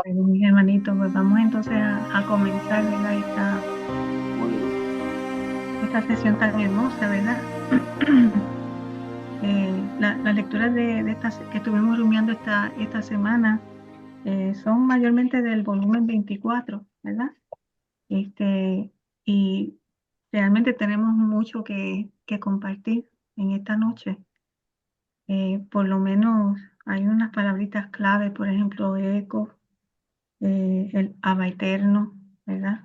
Bueno, mis hermanitos, pues vamos entonces a comenzar, ¿verdad? Muy bien. Esta sesión tan hermosa, ¿verdad? Las lecturas que estuvimos rumiando esta semana son mayormente del volumen 24, ¿verdad? Este, y realmente tenemos mucho que compartir en esta noche. Por lo menos hay unas palabritas clave, por ejemplo, eco, el Abba eterno, ¿verdad?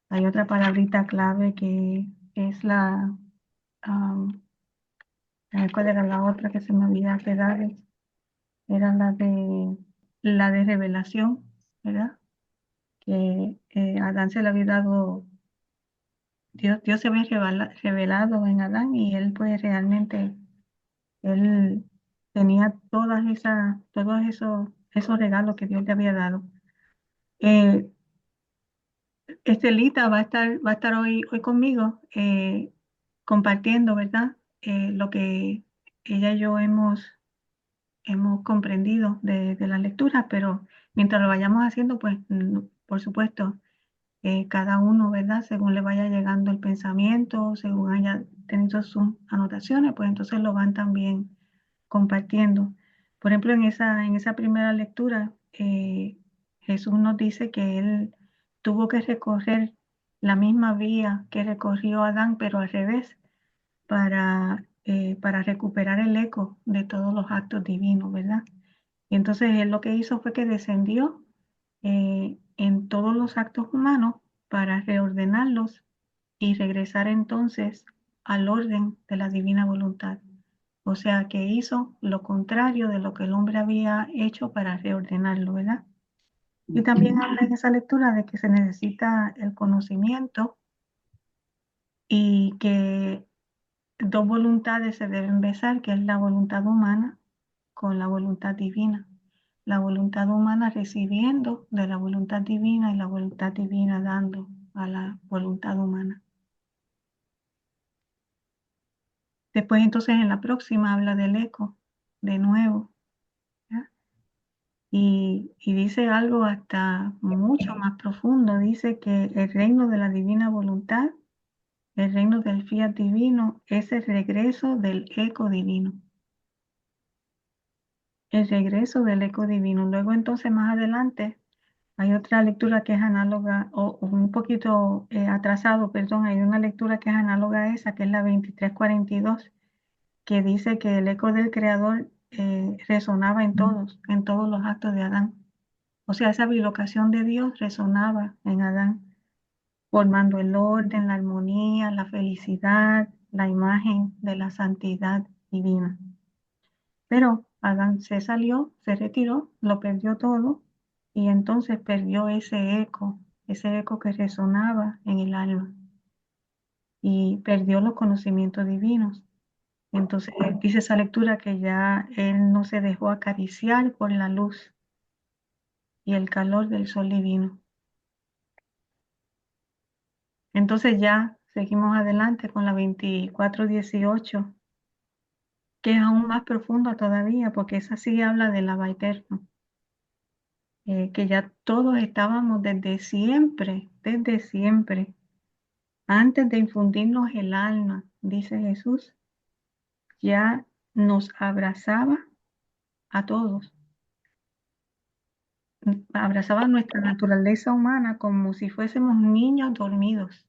Hay otra palabrita clave que es am, ¿cuál era la otra que se me olvidaba quedar? Era la de revelación, ¿verdad? Que Adán se le había dado, Dios se había revelado en Adán y él pues realmente, él tenía todos esos regalos que Dios le había dado. Eh, Estelita va a estar hoy conmigo compartiendo, ¿verdad? Lo que ella y yo hemos comprendido de la lectura, pero mientras lo vayamos haciendo, pues por supuesto, cada uno, ¿verdad? Según le vaya llegando el pensamiento, según haya tenido sus anotaciones, pues entonces lo van también compartiendo. Por ejemplo, en esa primera lectura, Jesús nos dice que él tuvo que recorrer la misma vía que recorrió Adán, pero al revés, para recuperar el eco de todos los actos divinos, ¿verdad? Y entonces él lo que hizo fue que descendió en todos los actos humanos para reordenarlos y regresar entonces al orden de la divina voluntad. O sea que hizo lo contrario de lo que el hombre había hecho para reordenarlo, ¿verdad? Y también habla en esa lectura de que se necesita el conocimiento y que dos voluntades se deben besar, que es la voluntad humana con la voluntad divina. La voluntad humana recibiendo de la voluntad divina y la voluntad divina dando a la voluntad humana. Después entonces en la próxima habla del eco, de nuevo, ¿ya? Y dice algo hasta mucho más profundo. Dice que el reino de la divina voluntad, el reino del fiat divino, es el regreso del eco divino. El regreso del eco divino. Luego entonces más adelante hay otra lectura que es análoga, o un poquito atrasado, perdón, hay una lectura que es análoga a esa, que es la 2342, que dice que el eco del Creador resonaba en todos los actos de Adán. O sea, esa bilocación de Dios resonaba en Adán, formando el orden, la armonía, la felicidad, la imagen de la santidad divina. Pero Adán se salió, se retiró, lo perdió todo y entonces perdió ese eco que resonaba en el alma y perdió los conocimientos divinos. Entonces dice esa lectura que ya él no se dejó acariciar por la luz y el calor del sol divino. Entonces ya seguimos adelante con la 2418, que es aún más profunda todavía, porque esa sí habla del Abba eterno, que ya todos estábamos desde siempre, antes de infundirnos el alma, dice Jesús, ya nos abrazaba a todos, abrazaba nuestra naturaleza humana como si fuésemos niños dormidos.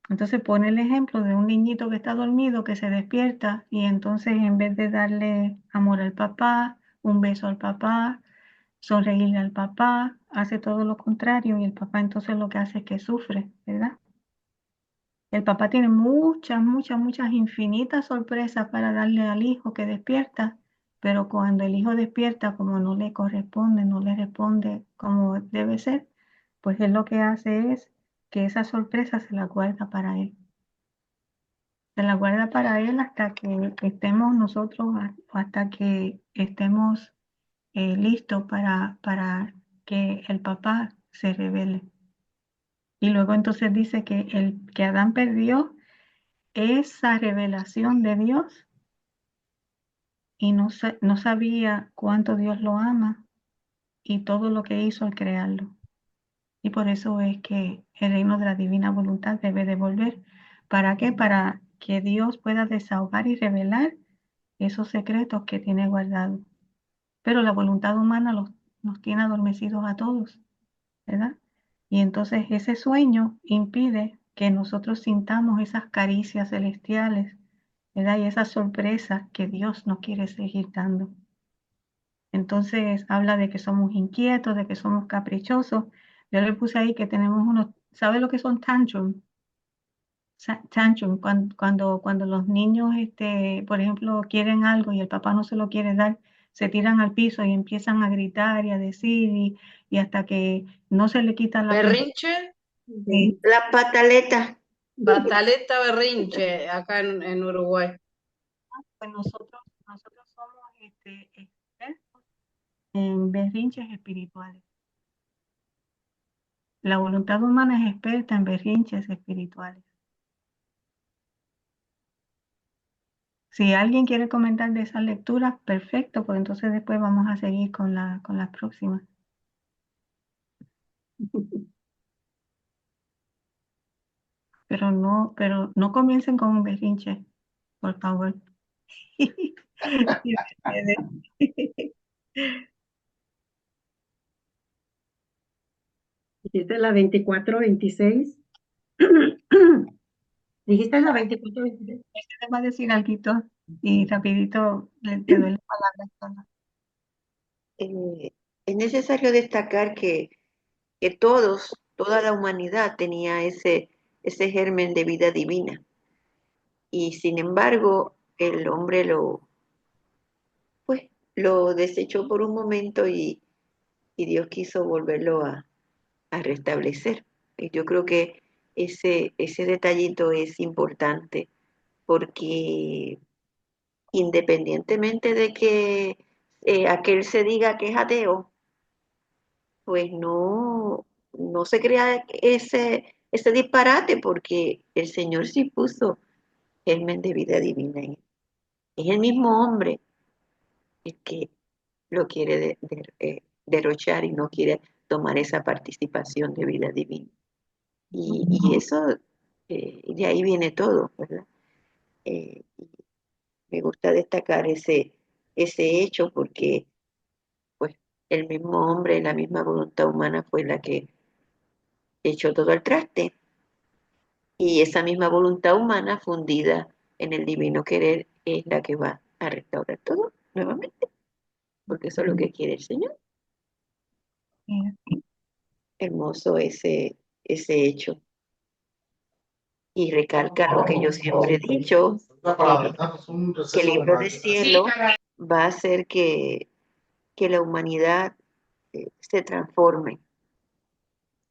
Entonces pone el ejemplo de un niñito que está dormido, que se despierta y entonces en vez de darle amor al papá, un beso al papá, sonreírle al papá, hace todo lo contrario y el papá entonces lo que hace es que sufre, ¿verdad? El papá tiene muchas, muchas, muchas infinitas sorpresas para darle al hijo que despierta, pero cuando el hijo despierta, como no le corresponde, no le responde como debe ser, pues él lo que hace es que esa sorpresa se la guarda para él. Se la guarda para él hasta que estemos nosotros, hasta que estemos listos para que el papá se revele. Y luego entonces dice que Adán perdió esa revelación de Dios y no sabía cuánto Dios lo ama y todo lo que hizo al crearlo. Y por eso es que el reino de la divina voluntad debe de volver. ¿Para qué? Para que Dios pueda desahogar y revelar esos secretos que tiene guardados. Pero la voluntad humana nos tiene adormecidos a todos, ¿verdad? Y entonces ese sueño impide que nosotros sintamos esas caricias celestiales, ¿verdad? Y esas sorpresas que Dios nos quiere seguir dando. Entonces habla de que somos inquietos, de que somos caprichosos. Yo le puse ahí que tenemos unos, ¿sabe lo que son tantrum? Tantrum, cuando los niños, por ejemplo, quieren algo y el papá no se lo quiere dar, se tiran al piso y empiezan a gritar y a decir y hasta que no se le quita la Berrinche, La pataleta. pataleta berrinche, acá en Uruguay. pues nosotros somos expertos en berrinches espirituales. La voluntad humana es experta en berrinches espirituales. Si alguien quiere comentar de esas lecturas, perfecto, pues entonces después vamos a seguir con las próximas. Pero no comiencen con un berrinche, por favor. Dijiste la 24-26. Dijiste la 24-26. Te va a decir algo y rapidito te doy la palabra. Eh, es necesario destacar que toda la humanidad tenía ese germen de vida divina. Y sin embargo, el hombre pues, lo desechó por un momento y Dios quiso volverlo a restablecer. Y yo creo que ese detallito es importante porque independientemente de que aquel se diga que es ateo, pues no se crea ese disparate porque el Señor sí puso germen de vida divina en él. Es el mismo hombre el que lo quiere derrochar y no quiere tomar esa participación de vida divina. Y eso, de ahí viene todo, ¿verdad? Eh, Me gusta destacar ese hecho porque pues el mismo hombre, la misma voluntad humana fue la que echó todo al traste. Y esa misma voluntad humana fundida en el divino querer es la que va a restaurar todo nuevamente, porque eso es lo que quiere el Señor. Hermoso ese hecho. Y recalca lo que yo siempre he dicho, que el libro del cielo va a hacer que la humanidad se transforme.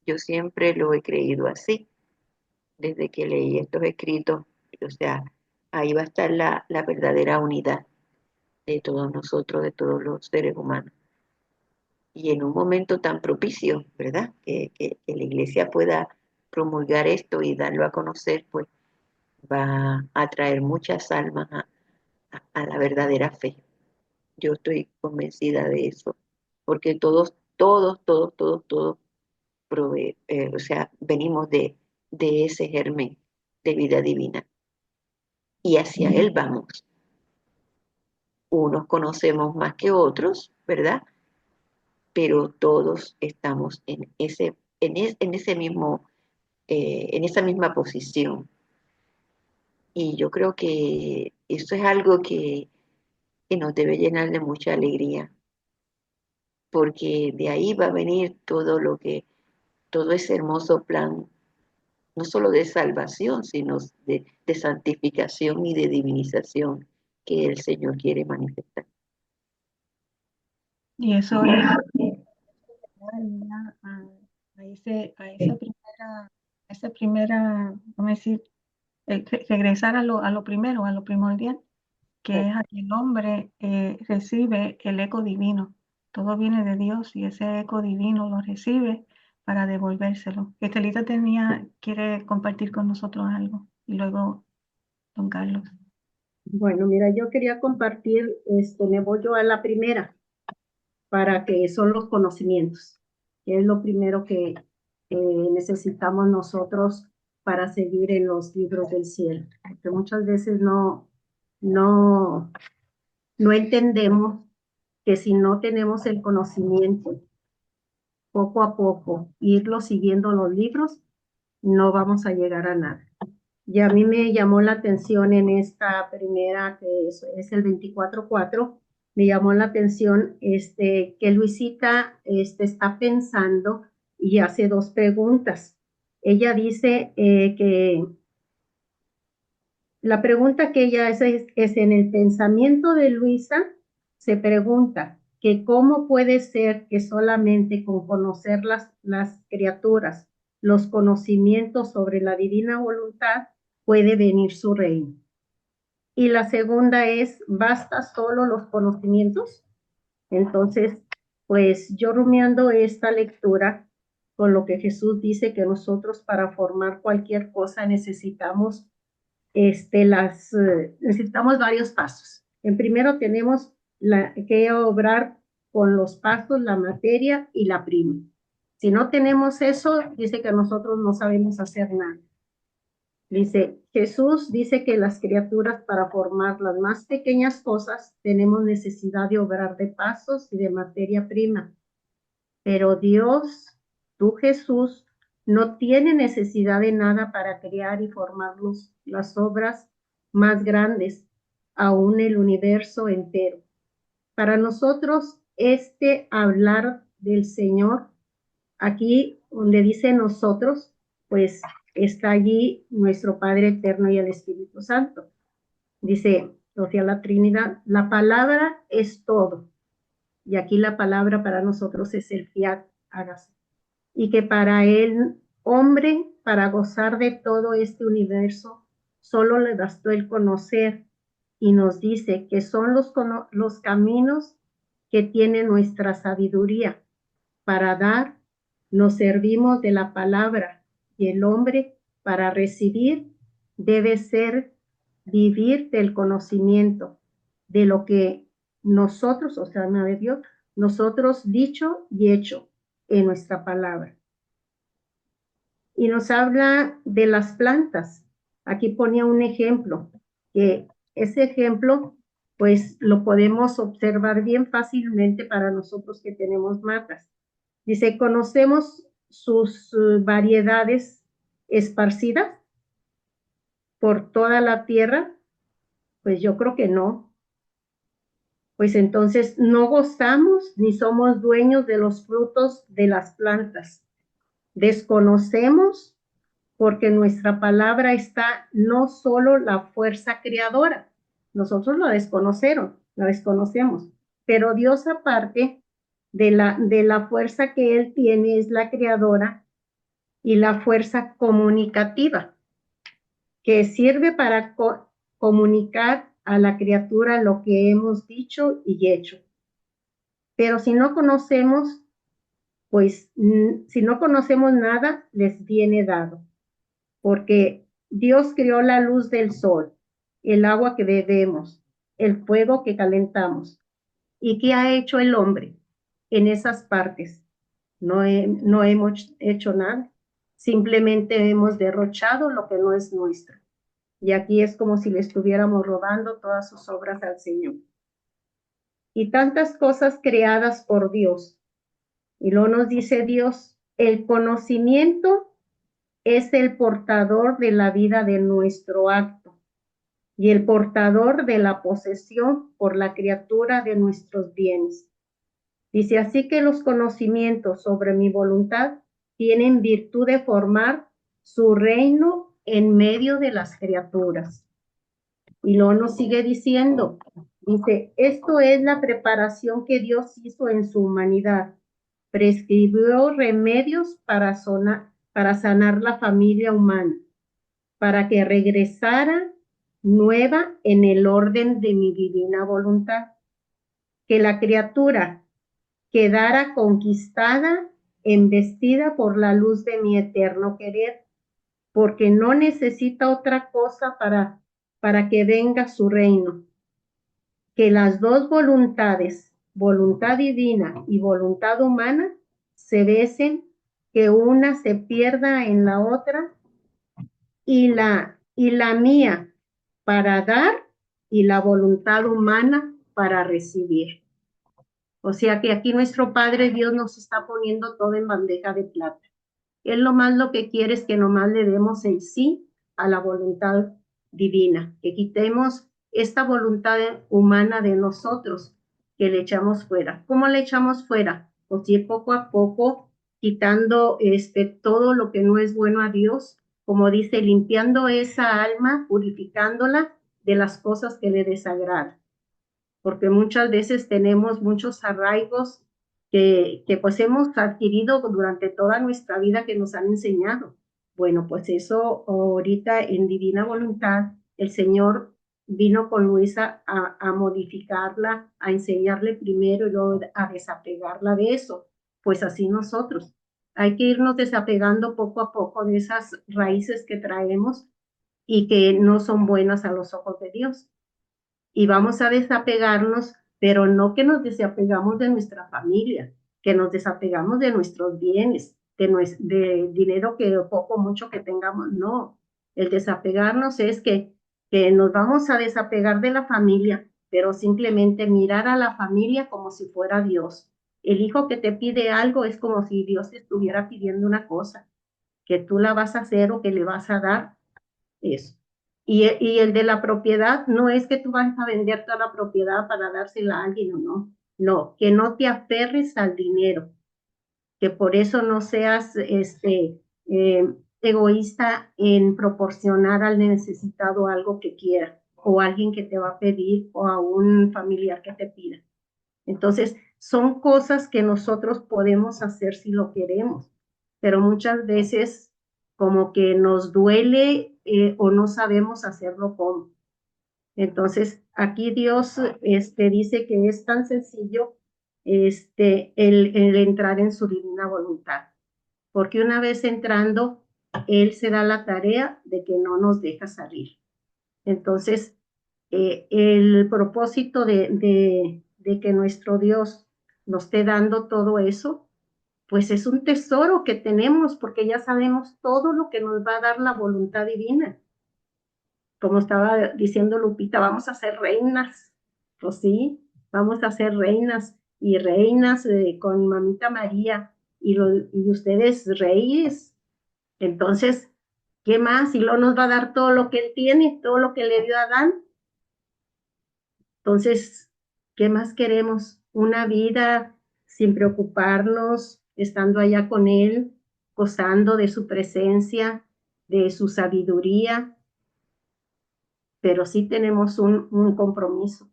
Yo siempre lo he creído así, desde que leí estos escritos, o sea, ahí va a estar la verdadera unidad de todos nosotros, de todos los seres humanos. Y en un momento tan propicio, ¿verdad? Que la iglesia pueda promulgar esto y darlo a conocer, pues va a traer muchas almas a la verdadera fe. Yo estoy convencida de eso, porque todos o sea, venimos de ese germen de vida divina y hacia él vamos. Unos conocemos más que otros, ¿verdad? Pero todos estamos en ese mismo, en esa misma posición. Y yo creo que eso es algo que nos debe llenar de mucha alegría, porque de ahí va a venir todo ese hermoso plan, no solo de salvación, sino de santificación y de divinización que el Señor quiere manifestar. Y eso es ¿verdad? A esa primera, vamos a decir, regresar a lo primero, a lo primordial, que es a que el hombre recibe el eco divino. Todo viene de Dios y ese eco divino lo recibe para devolvérselo. Estelita quiere compartir con nosotros algo y luego don Carlos. Bueno, mira, yo quería compartir, me voy yo a la primera. para que son los conocimientos, que es lo primero que necesitamos nosotros para seguir en los libros del cielo, porque muchas veces no entendemos que si no tenemos el conocimiento, poco a poco, irlo siguiendo los libros, no vamos a llegar a nada. Y a mí me llamó la atención en esta primera, que es el 24:4, me llamó la atención que Luisita está pensando y hace dos preguntas. Ella dice que la pregunta que ella hace es en el pensamiento de Luisa, se pregunta que cómo puede ser que solamente con conocer las criaturas, los conocimientos sobre la divina voluntad, puede venir su reino. Y la segunda es, ¿basta solo los conocimientos? Entonces, pues yo rumiando esta lectura con lo que Jesús dice que nosotros para formar cualquier cosa necesitamos necesitamos varios pasos. En primero tenemos que obrar con los pasos, la materia y la prima. Si no tenemos eso, dice que nosotros no sabemos hacer nada. Dice, Jesús dice que las criaturas para formar las más pequeñas cosas tenemos necesidad de obrar de pasos y de materia prima. Pero Dios, tú Jesús, no tiene necesidad de nada para crear y formar las obras más grandes, aún el universo entero. Para nosotros, hablar del Señor, aquí donde dice nosotros, pues está allí nuestro Padre Eterno y el Espíritu Santo. Dice, o sea, la Trinidad, la palabra es todo. Y aquí la palabra para nosotros es el fiat, hágase. Y que para el hombre, para gozar de todo este universo, solo le bastó el conocer. Y nos dice que son los caminos que tiene nuestra sabiduría. Para dar, nos servimos de la palabra. Y el hombre, para recibir, debe ser vivir del conocimiento, de lo que nosotros, o sea, de Dios, nosotros dicho y hecho en nuestra palabra. Y nos habla de las plantas. Aquí ponía un ejemplo, que ese ejemplo, pues lo podemos observar bien fácilmente para nosotros que tenemos matas. Dice, ¿conocemos sus variedades esparcidas por toda la tierra? Pues yo creo que no. Pues entonces no gozamos ni somos dueños de los frutos de las plantas. Desconocemos porque nuestra palabra está no solo la fuerza creadora, nosotros la desconocemos, pero Dios aparte de la fuerza que Él tiene es la creadora y la fuerza comunicativa, que sirve para comunicar a la criatura lo que hemos dicho y hecho. Pero si no conocemos, pues si no conocemos nada, les viene dado. Porque Dios creó la luz del sol, el agua que bebemos, el fuego que calentamos. ¿Y qué ha hecho el hombre en esas partes? No hemos hecho nada. Simplemente hemos derrochado lo que no es nuestro. Y aquí es como si le estuviéramos robando todas sus obras al Señor. Y tantas cosas creadas por Dios. Y luego nos dice Dios, el conocimiento es el portador de la vida de nuestro acto y el portador de la posesión por la criatura de nuestros bienes. Dice, así que los conocimientos sobre mi voluntad tienen virtud de formar su reino en medio de las criaturas. Y luego nos sigue diciendo, dice, esto es la preparación que Dios hizo en su humanidad. Prescribió remedios para sanar la familia humana, para que regresara nueva en el orden de mi divina voluntad. Que la criatura quedara conquistada, embestida por la luz de mi eterno querer, porque no necesita otra cosa para que venga su reino. Que las dos voluntades voluntad divina y voluntad humana se besen, que una se pierda en la otra y la mía para dar y la voluntad humana para recibir. O sea que aquí nuestro Padre Dios nos está poniendo todo en bandeja de plata. Él nomás lo que quiere es que nomás le demos el sí a la voluntad divina, que quitemos esta voluntad humana de nosotros, que le echamos fuera. ¿Cómo le echamos fuera? Pues ir poco a poco, quitando todo lo que no es bueno a Dios, como dice, limpiando esa alma, purificándola de las cosas que le desagradan. Porque muchas veces tenemos muchos arraigos que pues hemos adquirido durante toda nuestra vida que nos han enseñado. Bueno, pues eso ahorita en divina voluntad, el Señor vino con Luisa a modificarla, a enseñarle primero y luego a desapegarla de eso. Pues así nosotros. Hay que irnos desapegando poco a poco de esas raíces que traemos y que no son buenas a los ojos de Dios. Y vamos a desapegarnos, pero no que nos desapegamos de nuestra familia, que nos desapegamos de nuestros bienes, de dinero que poco o mucho que tengamos, no. El desapegarnos es que nos vamos a desapegar de la familia, pero simplemente mirar a la familia como si fuera Dios. El hijo que te pide algo es como si Dios te estuviera pidiendo una cosa, que tú la vas a hacer o que le vas a dar, eso. Y el de la propiedad no es que tú vas a vender toda la propiedad para dársela a alguien o no. No, que no te aferres al dinero, que por eso no seas egoísta en proporcionar al necesitado algo que quiera, o a alguien que te va a pedir, o a un familiar que te pida. Entonces, son cosas que nosotros podemos hacer si lo queremos, pero muchas veces como que nos duele o no sabemos hacerlo como. Entonces, aquí Dios dice que es tan sencillo el entrar en su divina voluntad, porque una vez entrando, Él se da la tarea de que no nos deja salir. Entonces, el propósito de que nuestro Dios nos esté dando todo eso, pues es un tesoro que tenemos, porque ya sabemos todo lo que nos va a dar la voluntad divina. Como estaba diciendo Lupita, vamos a ser reinas, pues sí, vamos a ser reinas y reinas con Mamita María y ustedes reyes. Entonces, ¿qué más? Y luego nos va a dar todo lo que Él tiene, todo lo que le dio a Adán. Entonces, ¿qué más queremos? Una vida sin preocuparnos, estando allá con Él, gozando de su presencia, de su sabiduría, pero sí tenemos un compromiso.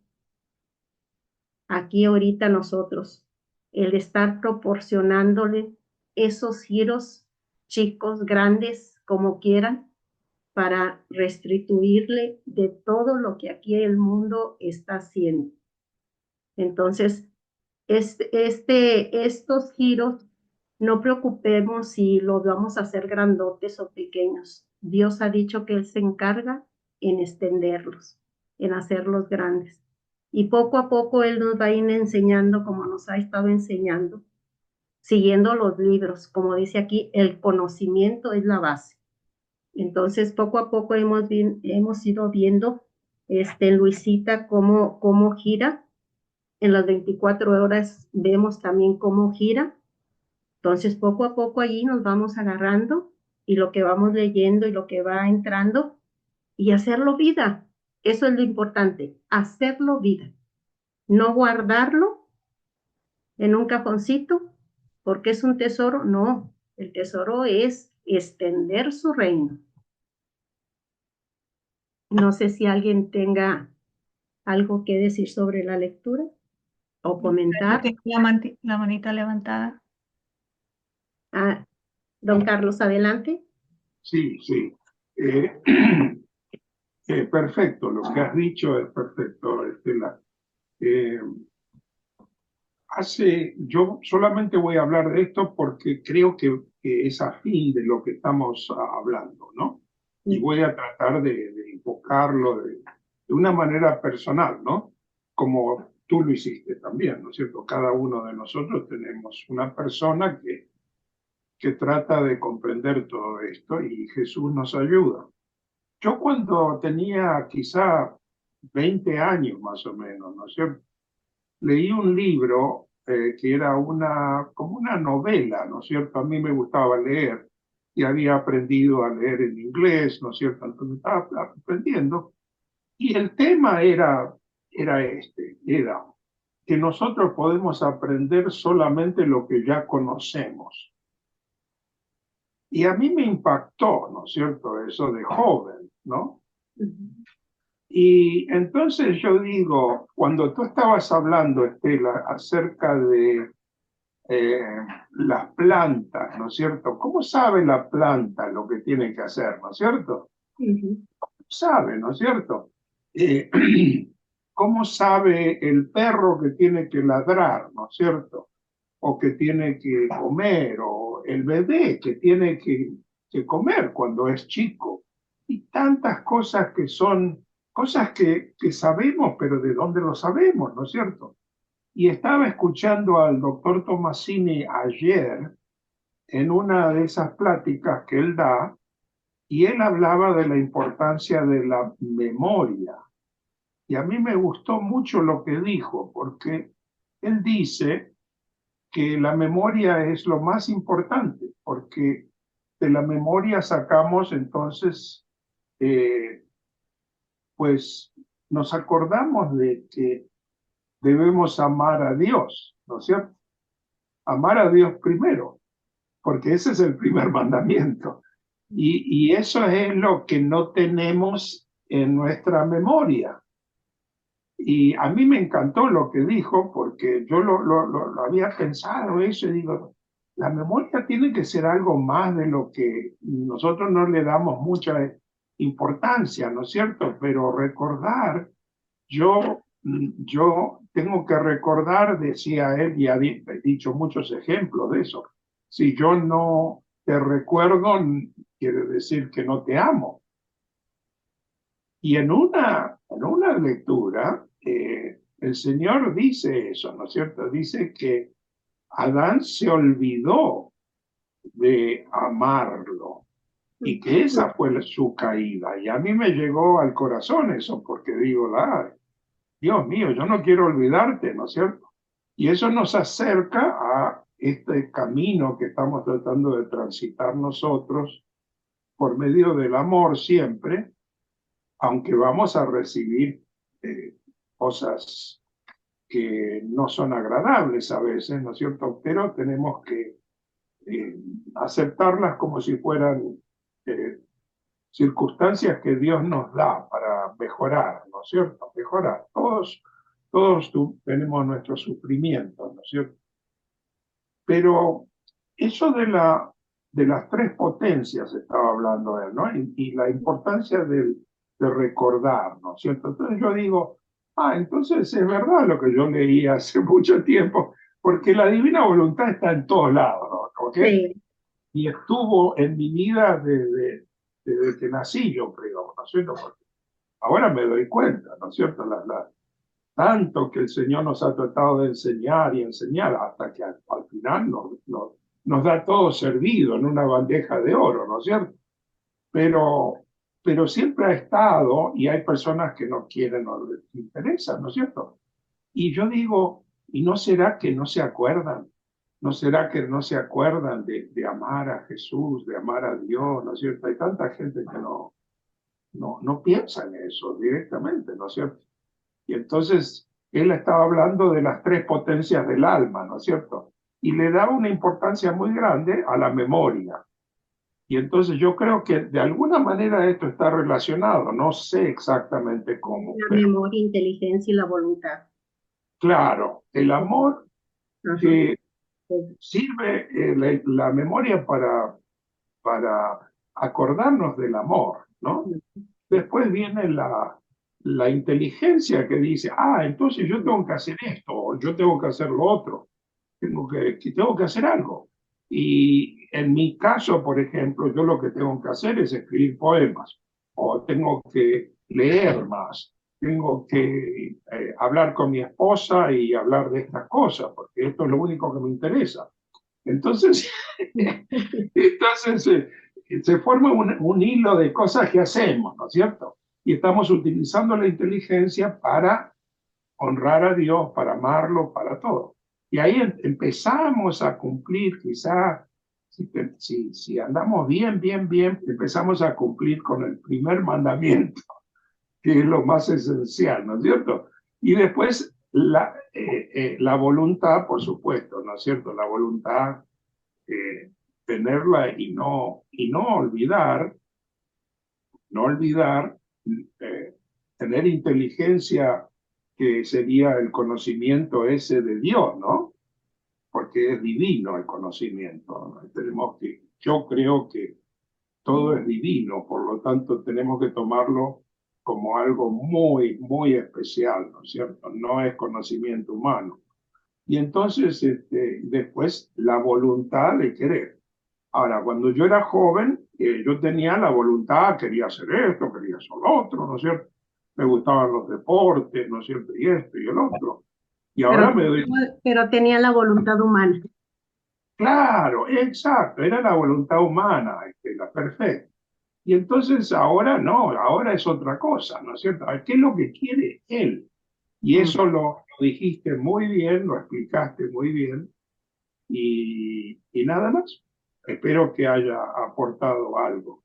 Aquí ahorita nosotros, el estar proporcionándole esos giros chicos, grandes, como quieran, para restituirle de todo lo que aquí el mundo está haciendo. Entonces, estos giros, no preocupemos si los vamos a hacer grandotes o pequeños. Dios ha dicho que Él se encarga en extenderlos, en hacerlos grandes. Y poco a poco Él nos va a ir enseñando como nos ha estado enseñando, siguiendo los libros. Como dice aquí, el conocimiento es la base. Entonces, poco a poco hemos ido viendo, Luisita, cómo gira. En las 24 horas vemos también cómo gira. Entonces, poco a poco allí nos vamos agarrando y lo que vamos leyendo y lo que va entrando y hacerlo vida. Eso es lo importante, hacerlo vida. No guardarlo en un cajoncito porque es un tesoro. No, el tesoro es extender su reino. No sé si alguien tenga algo que decir sobre la lectura o comentar. Tengo la manita levantada. Ah, don Carlos, adelante. Sí, sí. Perfecto, lo que has dicho es perfecto, Estela. Yo solamente voy a hablar de esto porque creo que es afín de lo que estamos hablando, ¿no? Y voy a tratar de enfocarlo de una manera personal, ¿no? Como tú lo hiciste también, ¿no es cierto? Cada uno de nosotros tenemos una persona que trata de comprender todo esto y Jesús nos ayuda. Yo cuando tenía quizá 20 años más o menos, ¿no es cierto? Leí un libro que era como una novela, ¿no es cierto? A mí me gustaba leer y había aprendido a leer en inglés, ¿no es cierto? Entonces estaba aprendiendo. Y el tema era era que nosotros podemos aprender solamente lo que ya conocemos. Y a mí me impactó, ¿no es cierto? Eso de joven, ¿no? Y entonces yo digo, cuando tú estabas hablando, Estela, acerca de las plantas, ¿no es cierto? ¿Cómo sabe la planta lo que tiene que hacer, ¿no es cierto? Sabe, ¿no es cierto? Eh, ¿Cómo sabe el perro que tiene que ladrar, ¿no es cierto? O que tiene que comer, o el bebé que tiene que comer cuando es chico. Y tantas cosas que son cosas que sabemos, pero ¿de dónde lo sabemos, no es cierto? Y estaba escuchando al doctor Tomasini ayer en una de esas pláticas que él da, y él hablaba de la importancia de la memoria. Y a mí me gustó mucho lo que dijo, porque él dice que la memoria es lo más importante, porque de la memoria sacamos entonces, pues nos acordamos de que debemos amar a Dios, ¿no es cierto? Amar a Dios primero, porque ese es el primer mandamiento. Y eso es lo que no tenemos en nuestra memoria. Y a mí me encantó lo que dijo, porque yo lo había pensado eso y digo, la memoria tiene que ser algo más de lo que nosotros no le damos mucha importancia, ¿no es cierto? Pero recordar, yo tengo que recordar, decía él, y ha dicho muchos ejemplos de eso. Si yo no te recuerdo, quiere decir que no te amo. Y en una lectura, el Señor dice eso, ¿no es cierto? Dice que Adán se olvidó de amarlo y que esa fue su caída. Y a mí me llegó al corazón eso, porque digo, Dios mío, yo no quiero olvidarte, ¿no es cierto? Y eso nos acerca a este camino que estamos tratando de transitar nosotros por medio del amor siempre, aunque vamos a recibir cosas que no son agradables a veces, ¿no es cierto? Pero tenemos que aceptarlas como si fueran circunstancias que Dios nos da para mejorar, ¿no es cierto? Mejorar. Todos tenemos nuestros sufrimientos, ¿no es cierto? Pero eso de las tres potencias estaba hablando él, ¿no? Y la importancia de recordar, ¿no es cierto? Entonces yo digo, entonces es verdad lo que yo leí hace mucho tiempo, porque la divina voluntad está en todos lados, ¿no? ¿Ok? Sí. Y estuvo en mi vida desde que nací, yo creo, ¿no es cierto? Porque ahora me doy cuenta, ¿no es cierto? Tanto que el Señor nos ha tratado de enseñar y enseñar hasta que al final nos da todo servido en una bandeja de oro, ¿no es cierto? Pero siempre ha estado y hay personas que no quieren o les interesa, ¿no es cierto? Y yo digo, ¿y no será que no se acuerdan? ¿No será que no se acuerdan de amar a Jesús, de amar a Dios, ¿no es cierto? Hay tanta gente que no piensa en eso directamente, ¿no es cierto? Y entonces él estaba hablando de las tres potencias del alma, ¿no es cierto? Y le daba una importancia muy grande a la memoria. Y entonces yo creo que de alguna manera esto está relacionado, no sé exactamente cómo, La pero memoria, inteligencia y la voluntad. claro, el amor Ajá. que sirve la memoria para acordarnos del amor, ¿no? Después viene la inteligencia que dice, entonces yo tengo que hacer esto, o yo tengo que hacer lo otro, tengo que hacer algo. Y en mi caso, por ejemplo, yo lo que tengo que hacer es escribir poemas, o tengo que leer más, tengo que hablar con mi esposa y hablar de estas cosas, porque esto es lo único que me interesa. Entonces, se forma un hilo de cosas que hacemos, ¿no es cierto? Y estamos utilizando la inteligencia para honrar a Dios, para amarlo, para todo. Y ahí empezamos a cumplir, quizá, si andamos bien, empezamos a cumplir con el primer mandamiento, que es lo más esencial, ¿no es cierto? Y después la voluntad, por supuesto, ¿no es cierto? La voluntad, tenerla y no olvidar, eh, tener inteligencia, que sería el conocimiento ese de Dios, ¿no? Porque es divino el conocimiento, ¿no? Yo creo que todo es divino, por lo tanto tenemos que tomarlo como algo muy, muy especial, ¿no es cierto? No es conocimiento humano. Y entonces, después, la voluntad de querer. Ahora, cuando yo era joven, yo tenía la voluntad, quería hacer esto, quería hacer lo otro, ¿no es cierto? Me gustaban los deportes, ¿no es cierto? Y esto y el otro. Y ahora me doy... Pero tenía la voluntad humana. Claro, exacto, era la voluntad humana, la perfecta. Y entonces ahora no, ahora es otra cosa, ¿no es cierto? ¿Qué es lo que quiere él? Y eso lo dijiste muy bien, lo explicaste muy bien, y nada más. Espero que haya aportado algo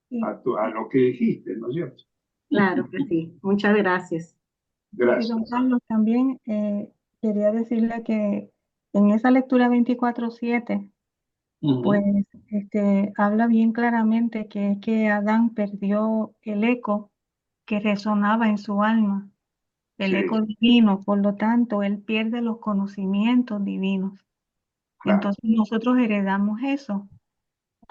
Sí. a lo que dijiste, ¿no es cierto? Claro que sí. Muchas gracias. Y Gracias. don Carlos, también quería decirle que en esa lectura 24:7, pues habla bien claramente que Adán perdió el eco que resonaba en su alma, el eco Sí, divino, por lo tanto, él pierde los conocimientos divinos. claro, Entonces nosotros heredamos eso,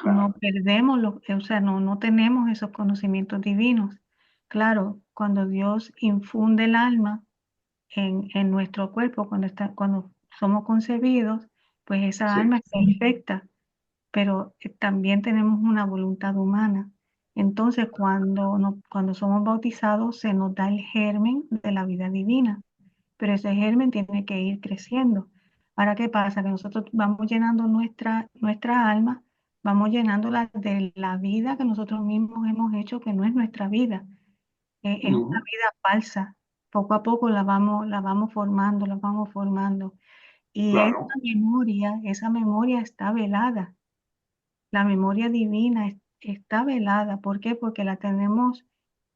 no claro. perdemos, o sea, no tenemos esos conocimientos divinos. Claro, cuando Dios infunde el alma en nuestro cuerpo, cuando somos concebidos, pues esa Sí. alma es perfecta, pero también tenemos una voluntad humana. Entonces, cuando somos bautizados, se nos da el germen de la vida divina, pero ese germen tiene que ir creciendo. Ahora, ¿qué pasa? Que nosotros vamos llenando nuestra alma, vamos llenándola de la vida que nosotros mismos hemos hecho, que no es nuestra vida, es una vida falsa. Poco a poco la vamos formando, la vamos formando. Y Claro, esa memoria está velada. La memoria divina está velada. ¿Por qué? Porque la tenemos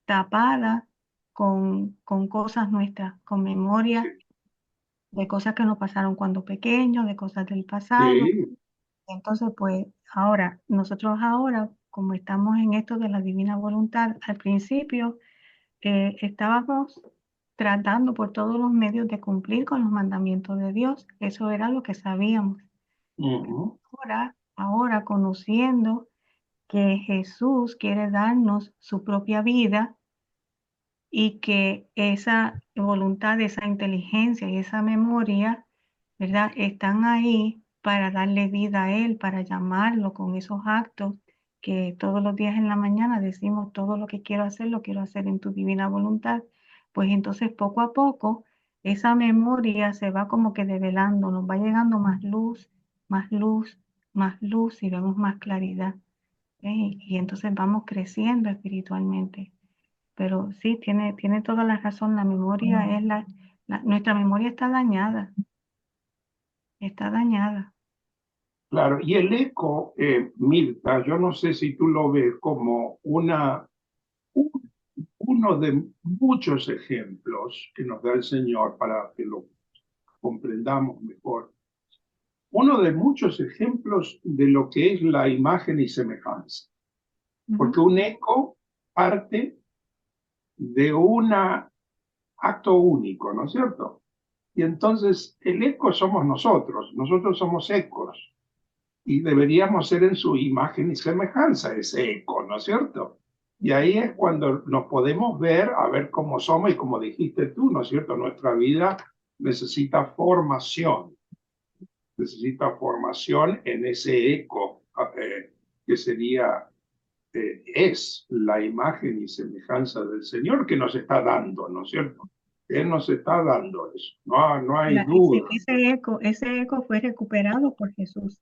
tapada con cosas nuestras, con sí, memoria de cosas que nos pasaron cuando pequeños, de cosas del pasado. sí, Entonces, pues nosotros ahora, como estamos en esto de la divina voluntad, al principio estábamos tratando por todos los medios de cumplir con los mandamientos de Dios. Eso era lo que sabíamos. ujú, Ahora conociendo que Jesús quiere darnos su propia vida y que esa voluntad, esa inteligencia y esa memoria, ¿verdad? Están ahí para darle vida a Él, para llamarlo con esos actos que todos los días en la mañana decimos: todo lo que quiero hacer, lo quiero hacer en tu divina voluntad. Pues entonces poco a poco esa memoria se va como que develando, nos va llegando más luz, más luz, más luz y vemos más claridad. Y entonces vamos creciendo espiritualmente. Pero sí, tiene toda la razón, la memoria es nuestra memoria está dañada. claro. Y el eco, Mirta, yo no sé si tú lo ves como uno de muchos ejemplos que nos da el Señor para que lo comprendamos mejor. Uno de muchos ejemplos de lo que es la imagen y semejanza. Porque Ujú. un eco parte de un acto único, ¿no es cierto? Y entonces el eco somos nosotros somos ecos, y deberíamos ser en su imagen y semejanza ese eco, ¿no es cierto? Y ahí es cuando nos podemos ver, a ver cómo somos, y como dijiste tú, ¿no es cierto? Nuestra vida necesita formación en ese eco, que sería es la imagen y semejanza del Señor que nos está dando, ¿no es cierto? Él nos está dando eso, no hay duda. Ese eco fue recuperado por Jesús.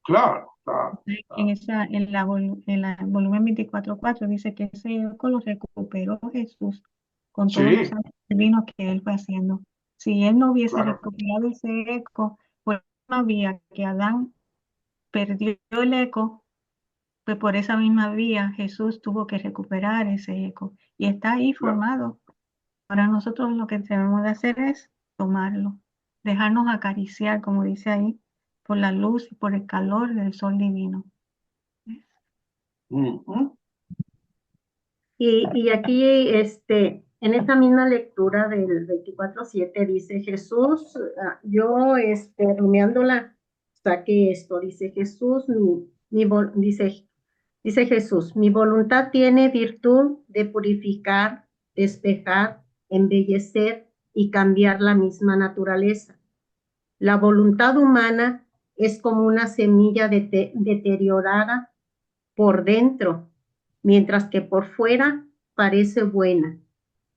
Claro, claro, En claro. en la volumen 24:4 dice que ese eco lo recuperó Jesús con todos los Sí, actos divinos que él fue haciendo. Si él no hubiese claro, recuperado ese eco, pues no vía que Adán perdió el eco, pues por esa misma vía Jesús tuvo que recuperar ese eco y está ahí claro. formado. Ahora nosotros lo que debemos de hacer es tomarlo, dejarnos acariciar, como dice ahí, por la luz y por el calor del sol divino. Ujú. Y aquí, en esta misma lectura del 24:7 dice Jesús, yo, rumiándola, saqué esto, dice Jesús, dice Jesús, mi voluntad tiene virtud de purificar, despejar, embellecer y cambiar la misma naturaleza. La voluntad humana es como una semilla deteriorada por dentro, mientras que por fuera parece buena.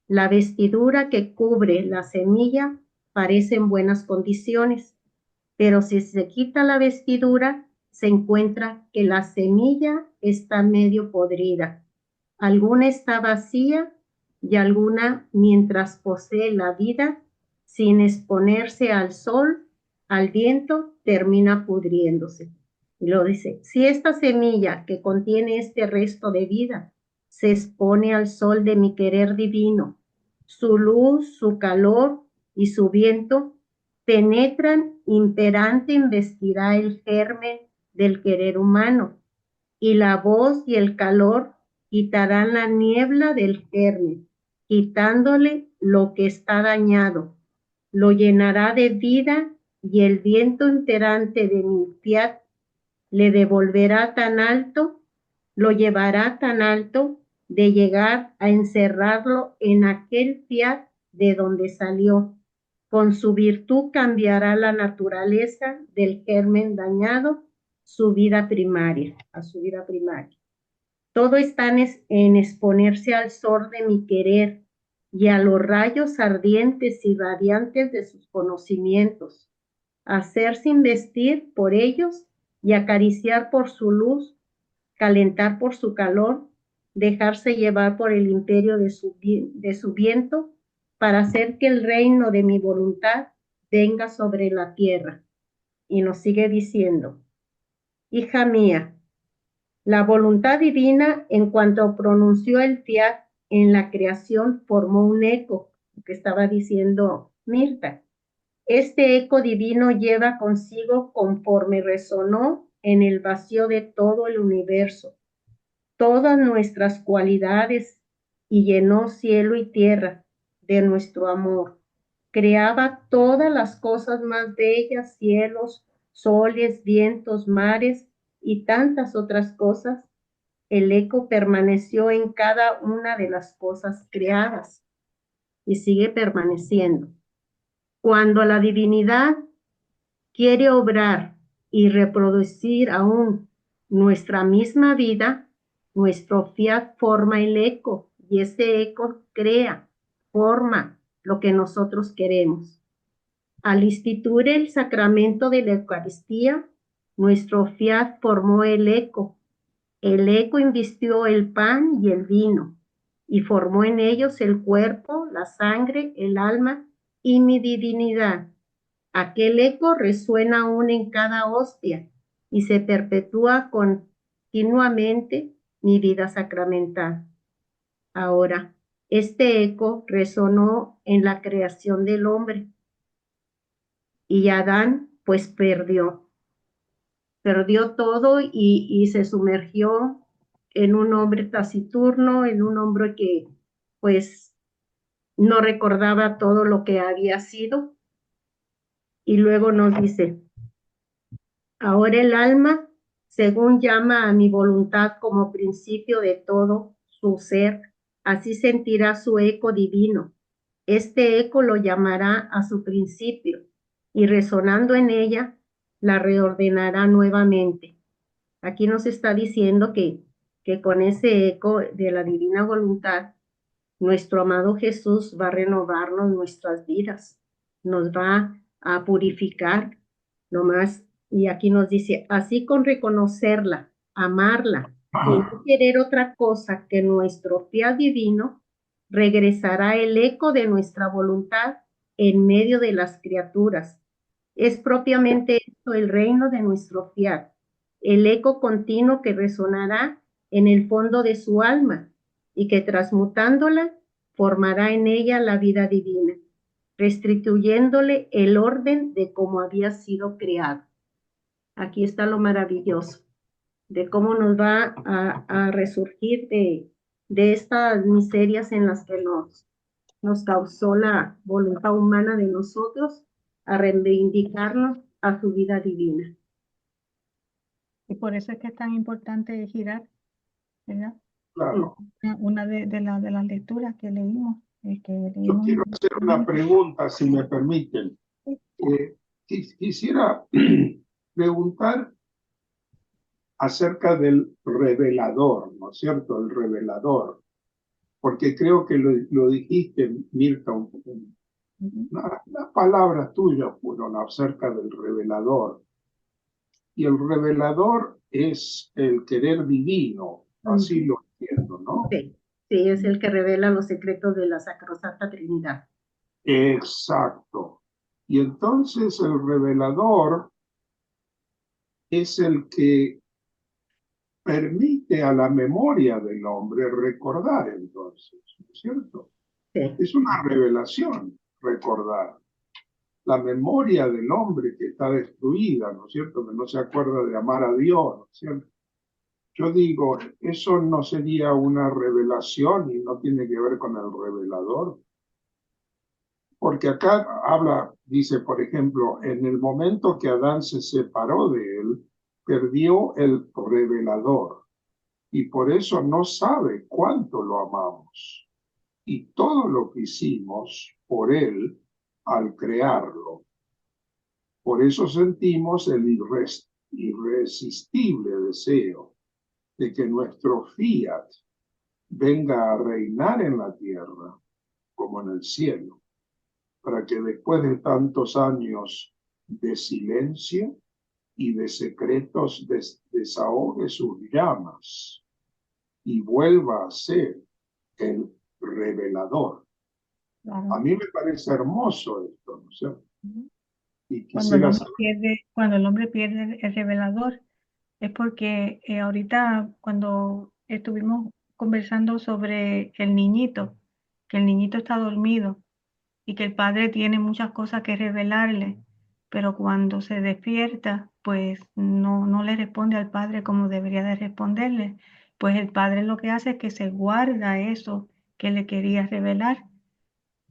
La vestidura que cubre la semilla parece en buenas condiciones, pero si se quita la vestidura, se encuentra que la semilla está medio podrida. Alguna está vacía y alguna, mientras posee la vida, sin exponerse al sol, al viento, termina pudriéndose. Y lo dice, si esta semilla que contiene este resto de vida se expone al sol de mi querer divino, su luz, su calor y su viento penetran, imperante investirá el germen del querer humano, y la voz y el calor quitarán la niebla del germen, quitándole lo que está dañado, lo llenará de vida, y el viento imperante de mi fiat le devolverá tan alto, lo llevará tan alto de llegar a encerrarlo en aquel fiat de donde salió. Con su virtud cambiará la naturaleza del germen dañado, su vida primaria, a su vida primaria. Todo está en exponerse al sol de mi querer y a los rayos ardientes y radiantes de sus conocimientos, hacerse investir por ellos y acariciar por su luz, calentar por su calor, dejarse llevar por el imperio de su viento, para hacer que el reino de mi voluntad venga sobre la tierra. Y nos sigue diciendo, hija mía, la voluntad divina, en cuanto pronunció el fiat en la creación, formó un eco, que estaba diciendo Mirta. Este eco divino lleva consigo, conforme resonó en el vacío de todo el universo, todas nuestras cualidades, y llenó cielo y tierra de nuestro amor. Creaba todas las cosas más bellas, cielos, soles, vientos, mares y tantas otras cosas. El eco permaneció en cada una de las cosas creadas y sigue permaneciendo. Cuando la divinidad quiere obrar y reproducir aún nuestra misma vida, nuestro fiat forma el eco, y ese eco crea, forma lo que nosotros queremos. Al instituir el sacramento de la Eucaristía, nuestro fiat formó el eco. El eco invistió el pan y el vino, y formó en ellos el cuerpo, la sangre, el alma y mi divinidad. Aquel eco resuena aún en cada hostia y se perpetúa continuamente mi vida sacramental. Ahora, este eco resonó en la creación del hombre, y Adán pues perdió todo, y se sumergió en un hombre taciturno, en un hombre que pues no recordaba todo lo que había sido. Y luego nos dice, ahora el alma, según llama a mi voluntad como principio de todo su ser, así sentirá su eco divino. Este eco lo llamará a su principio, y resonando en ella, la reordenará nuevamente. Aquí nos está diciendo que que con ese eco de la divina voluntad, nuestro amado Jesús va a renovarnos nuestras vidas, nos va a purificar nomás. Y aquí nos dice, así con reconocerla, amarla y no querer otra cosa que nuestro fiat divino, regresará el eco de nuestra voluntad en medio de las criaturas. Es propiamente esto el reino de nuestro fiat, el eco continuo que resonará en el fondo de su alma y que transmutándola formará en ella la vida divina, restituyéndole el orden de cómo había sido creado. Aquí está lo maravilloso, de cómo nos va a resurgir de estas miserias en las que nos causó la voluntad humana de nosotros, a reivindicarnos a su vida divina. Y por eso es que es tan importante girar, ¿verdad? Claro. Una de las lecturas que leímos, que Yo leímos quiero hacer una pregunta, si me permiten. Quisiera preguntar acerca del revelador, ¿no es cierto? El revelador, porque creo que lo dijiste, Mirta, las palabras tuyas fueron acerca del revelador. Y el revelador es el querer divino, así lo entiendo, ¿no? Sí, sí, es el que revela los secretos de la Sacrosanta Trinidad. Exacto. Y entonces el revelador es el que permite a la memoria del hombre recordar, entonces, ¿no es cierto? Sí. Es una revelación recordar. La memoria del hombre que está destruida, ¿no es cierto? Que no se acuerda de amar a Dios, ¿no es cierto? Yo digo, eso no sería una revelación y no tiene que ver con el revelador. Porque acá habla, dice, por ejemplo, en el momento que Adán se separó de él, perdió el revelador y por eso no sabe cuánto lo amamos. Y todo lo que hicimos por él al crearlo. Por eso sentimos el irresistible deseo de que nuestro fiat venga a reinar en la tierra como en el cielo, para que después de tantos años de silencio y de secretos desahogue sus llamas y vuelva a ser el revelador. Claro. A mí me parece hermoso esto, ¿no es cierto? Y Cuando el quisiera hombre saber, cuando el hombre pierde el revelador, es porque ahorita cuando estuvimos conversando sobre el niñito, que el niñito está dormido y que el padre tiene muchas cosas que revelarle, pero cuando se despierta, pues no le responde al padre como debería de responderle. Pues el padre lo que hace es que se guarda eso que le quería revelar.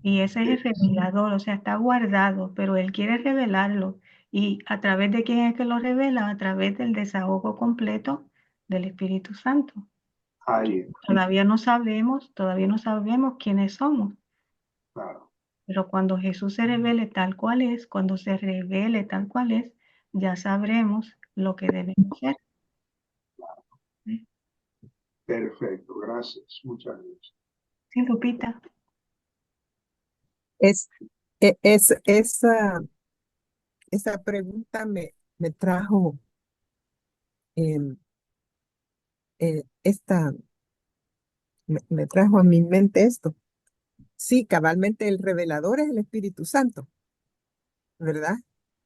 Y ese es el revelador, o sea, está guardado, pero él quiere revelarlo. ¿Y a través de quién es que lo revela? A través del desahogo completo del Espíritu Santo. ahí, Todavía no sabemos quiénes somos. claro. Pero cuando Jesús se revele tal cual es, cuando se revele tal cual es, ya sabremos lo que debemos ser. ¿Sí? Perfecto, gracias, muchas gracias. Sí, Lupita. Es, esa pregunta me trajo em, esta, me trajo a mi mente esto. Sí, cabalmente el revelador es el Espíritu Santo, ¿verdad?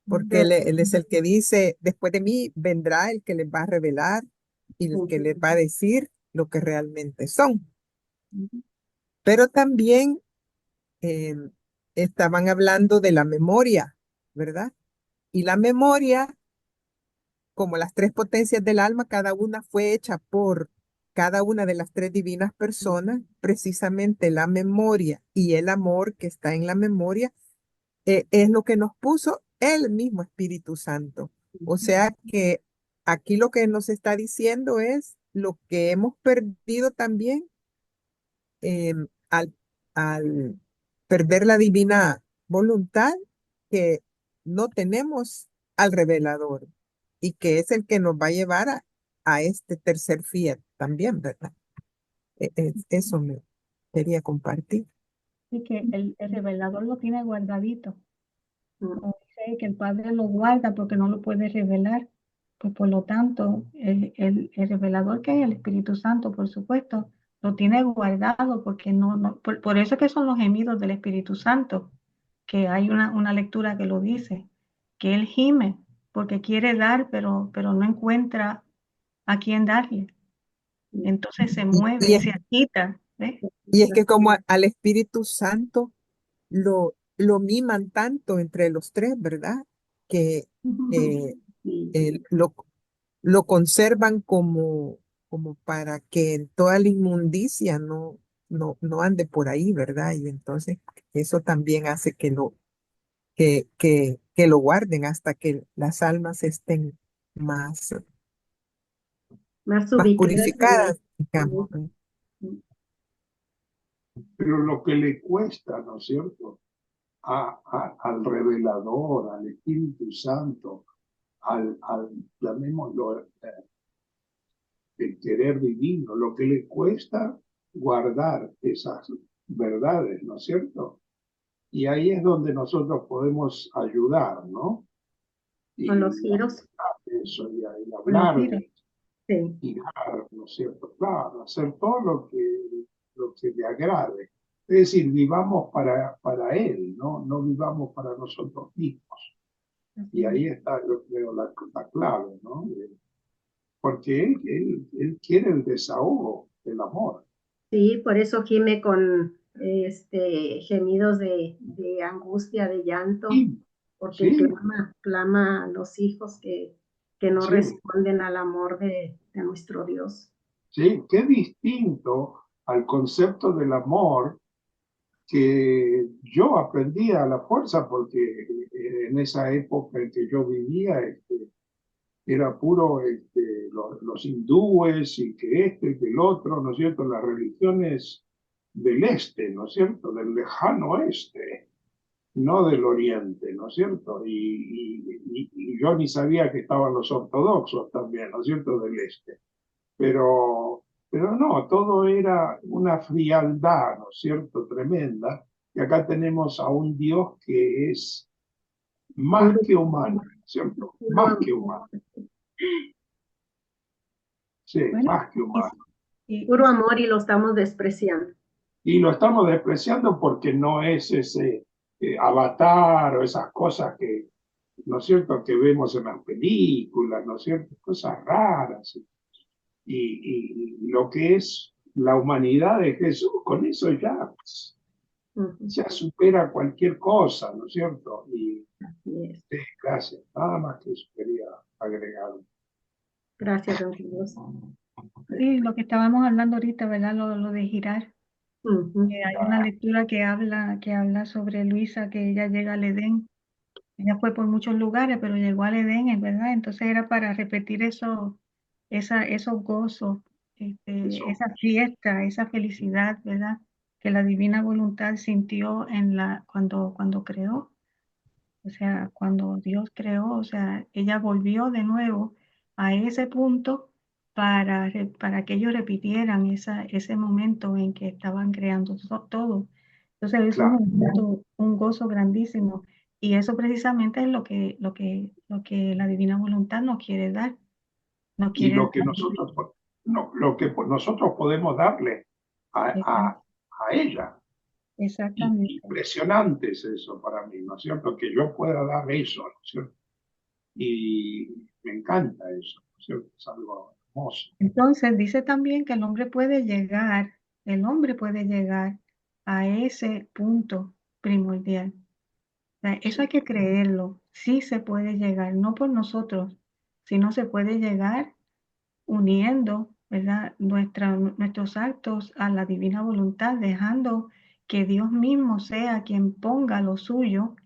Porque él es el que dice, después de mí vendrá el que les va a revelar y el que les va a decir lo que realmente son. Pero también estaban hablando de la memoria, ¿verdad? Y la memoria, como las tres potencias del alma, cada una fue hecha por cada una de las tres divinas personas, precisamente la memoria y el amor que está en la memoria, es lo que nos puso el mismo Espíritu Santo. O sea que aquí lo que nos está diciendo es lo que hemos perdido también al, al perder la divina voluntad, que no tenemos al revelador y que es el que nos va a llevar a este tercer fiat, también, ¿verdad? Eso me quería compartir. Y que el revelador lo tiene guardadito. Mm. Como dice que el Padre lo guarda porque no lo puede revelar. Pues por lo tanto, el revelador, que es el Espíritu Santo, por supuesto, lo tiene guardado porque por eso es que son los gemidos del Espíritu Santo, que hay una lectura que lo dice, que él gime porque quiere dar, pero no encuentra a quién darle. Entonces se Y, mueve y y es, se agita, ¿ves? y es que como al Espíritu Santo lo miman tanto entre los tres, ¿verdad? Que eh, Sí. eh, lo, lo conservan como para que en toda la inmundicia no ande por ahí, ¿verdad? Y entonces eso también hace que lo guarden hasta que las almas estén más, Más más ubicadas en él. purificadas, digamos. Sí. Pero lo que le cuesta, ¿no es cierto? Al revelador, al Espíritu Santo, llamémoslo, el querer divino, lo que le cuesta guardar esas verdades, ¿no es cierto? Y ahí es donde nosotros podemos ayudar, ¿no? Con los Y giros. eso, y Los hablar, giros. Sí. y dar, ¿no es cierto? Claro, hacer todo lo que le agrade. Es decir, vivamos para Él, ¿no? No vivamos para nosotros mismos. Y ahí está, yo creo, la clave, ¿no? Porque él quiere el desahogo, el amor. Sí, por eso gime con gemidos de angustia, de llanto, Sí, porque sí, clama a los hijos que no sí, responden al amor de nuestro Dios. sí. Qué distinto al concepto del amor que yo aprendí a la fuerza, porque en esa época en que yo vivía, era puro los hindúes y que y que el otro, ¿no es cierto? Las religiones del este, ¿no es cierto? Del lejano oeste, no del oriente, ¿no es cierto? Y yo ni sabía que estaban los ortodoxos también, ¿no es cierto? Del este. Pero no, todo era una frialdad, ¿no es cierto? Tremenda. Y acá tenemos a un Dios que es más Puro, que humano, ¿no es cierto? puro Más que amor, humano, sí, Bueno, más que y, humano. puro amor y lo estamos despreciando. Y lo estamos despreciando porque no es ese avatar o esas cosas que, ¿no es cierto?, que vemos en las películas, ¿no es cierto?, cosas raras. Y lo que es la humanidad de Jesús, con eso ya, pues, Ujú. ya supera cualquier cosa, ¿no es cierto? Y Así es. sí, gracias, nada más que eso quería agregar. Gracias, don Carlos. sí, lo que estábamos hablando ahorita, ¿verdad? Lo de girar. Ujú. Hay una lectura que habla sobre Luisa, que ella llega al Edén. Ella fue por muchos lugares, pero llegó al Edén, es verdad. Entonces era para repetir esos gozos, Eso, esa fiesta, esa felicidad, ¿verdad? Que la divina voluntad sintió cuando creó. O sea, cuando Dios creó, o sea, ella volvió de nuevo a ese punto para que ellos repitieran ese momento en que estaban creando todo. Entonces, eso es claro. un gozo grandísimo. Y eso precisamente es lo que la divina voluntad nos quiere dar. Nos Y quiere lo que dar. nosotros, no, lo que nosotros podemos darle Exact- a ella. Exactamente. Impresionante es eso para mí, ¿no es cierto? Que yo pueda dar eso, ¿no es cierto? Y me encanta eso, ¿no es cierto? Es algo hermoso. Entonces, dice también que el hombre puede llegar a ese punto primordial. O sea, eso hay Sí, que creerlo. Sí se puede llegar, no por nosotros, sino se puede llegar uniendo, ¿verdad? Nuestros actos a la divina voluntad, dejando que Dios mismo sea quien ponga lo suyo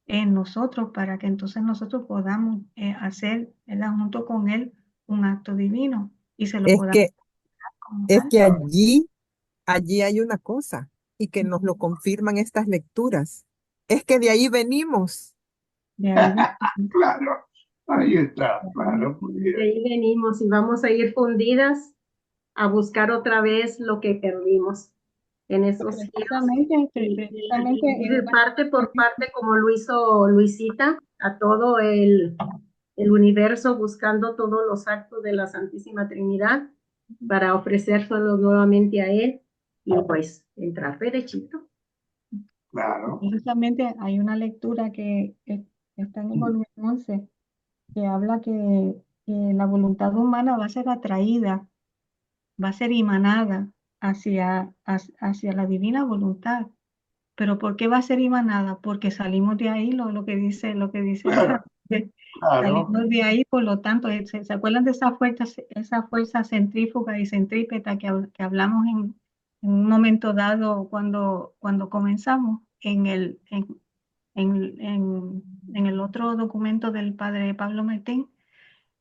en nosotros para que entonces nosotros podamos hacer, ¿verdad? Junto con Él un acto divino y se lo Es podamos que, dar como es tal. que allí hay una cosa y que nos lo confirman estas lecturas. Es que de ahí venimos. De ahí ven- claro, ahí está, claro, muy De bien. ahí venimos y vamos a ir fundidas a buscar otra vez lo que perdimos en esos días. Precisamente Ir parte por parte, como lo hizo Luisita, a todo el universo, buscando todos los actos de la Santísima Trinidad para ofrecérselos nuevamente a Él y pues entrar derechito. Claro. precisamente hay una lectura que está en el volumen 11 que habla que la voluntad humana va a ser atraída, va a ser emanada hacia la divina voluntad. ¿Pero por qué va a ser emanada? Porque salimos de ahí, lo que dice acá. Claro. Salimos de ahí, por lo tanto, ¿se acuerdan de esa fuerza centrífuga y centrípeta que hablamos en un momento dado cuando comenzamos en el otro documento del padre Pablo Martín?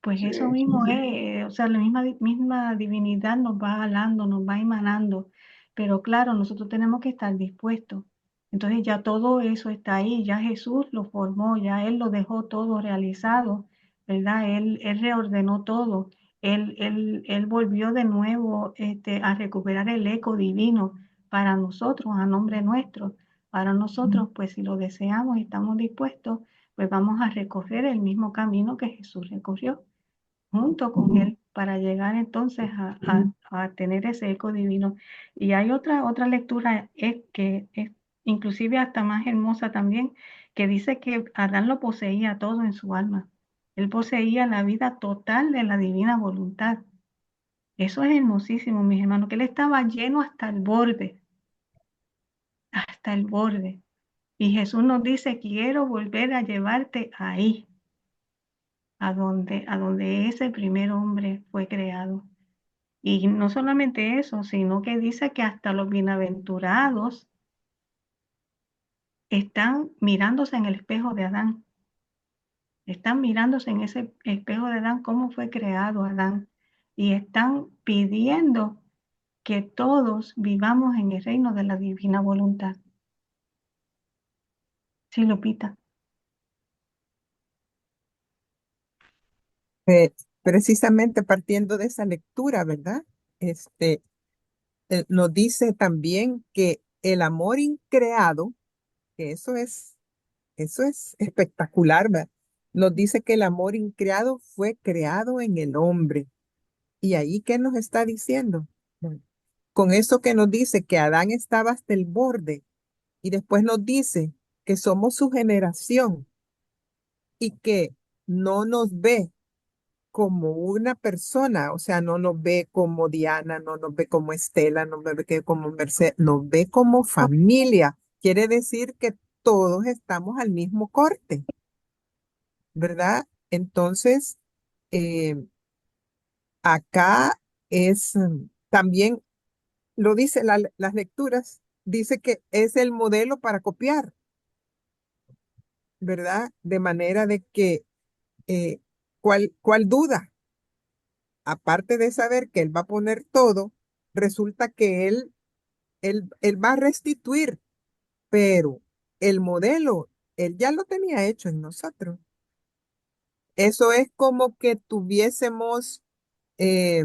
Pues Sí. eso mismo es, o sea, la misma divinidad nos va jalando, nos va emanando, pero claro, nosotros tenemos que estar dispuestos. Entonces ya todo eso está ahí, ya Jesús lo formó, ya Él lo dejó todo realizado, ¿verdad? Él reordenó todo, Él volvió de nuevo a recuperar el eco divino para nosotros, a nombre nuestro. Para nosotros, pues si lo deseamos y estamos dispuestos, pues vamos a recorrer el mismo camino que Jesús recorrió junto con Él para llegar entonces a tener ese eco divino. Y hay otra lectura que es inclusive hasta más hermosa también, que dice que Adán lo poseía todo en su alma. Él poseía la vida total de la divina voluntad. Eso es hermosísimo, mis hermanos, que él estaba lleno hasta el borde, hasta el borde. Y Jesús nos dice, quiero volver a llevarte ahí, a donde ese primer hombre fue creado. Y no solamente eso, sino que dice que hasta los bienaventurados están mirándose en el espejo de Adán. Están mirándose en ese espejo de Adán, cómo fue creado Adán. Y están pidiendo que todos vivamos en el reino de la divina voluntad. Sí, Lupita. Eh, Precisamente partiendo de esa lectura, ¿verdad? Este, nos dice también que el amor increado, que eso es espectacular, ¿verdad? Nos dice que el amor increado fue creado en el hombre. ¿Y ahí qué nos está diciendo? Bueno, con eso que nos dice que Adán estaba hasta el borde y después nos dice que somos su generación y que no nos ve como una persona, o sea, no nos ve como Diana, no nos ve como Estela, no nos ve como Mercedes, nos ve como familia. Quiere decir que todos estamos al mismo corte, ¿verdad? Entonces, eh, acá es también, lo dice las lecturas, dice que es el modelo para copiar, ¿verdad? De manera de que, eh, ¿cuál duda? Aparte de saber que él va a poner todo, resulta que él va a restituir, pero el modelo, él ya lo tenía hecho en nosotros. Eso es como que tuviésemos eh,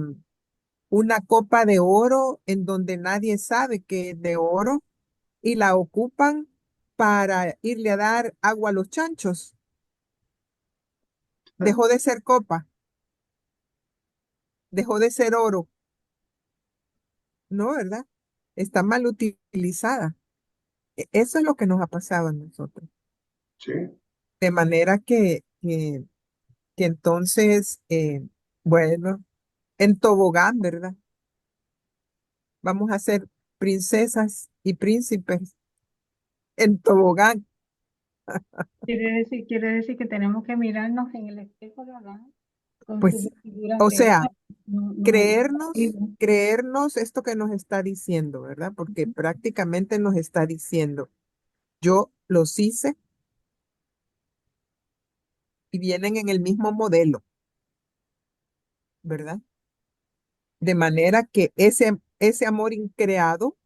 una copa de oro en donde nadie sabe que es de oro y la ocupan para irle a dar agua a los chanchos. Dejó de ser copa, dejó de ser oro, ¿no? ¿Verdad? Está mal utilizada. Eso es lo que nos ha pasado a nosotros. Sí. De manera que entonces, bueno, en tobogán, ¿verdad? Vamos a ser princesas y príncipes en tobogán. Quiere decir que tenemos que mirarnos en el espejo de Adán con su Pues, vestidura o sea, creada. No hay creernos, sentido. creernos esto que nos está diciendo, ¿verdad? Porque prácticamente nos está diciendo, yo los hice y vienen en el mismo modelo, ¿verdad? De manera que ese amor increado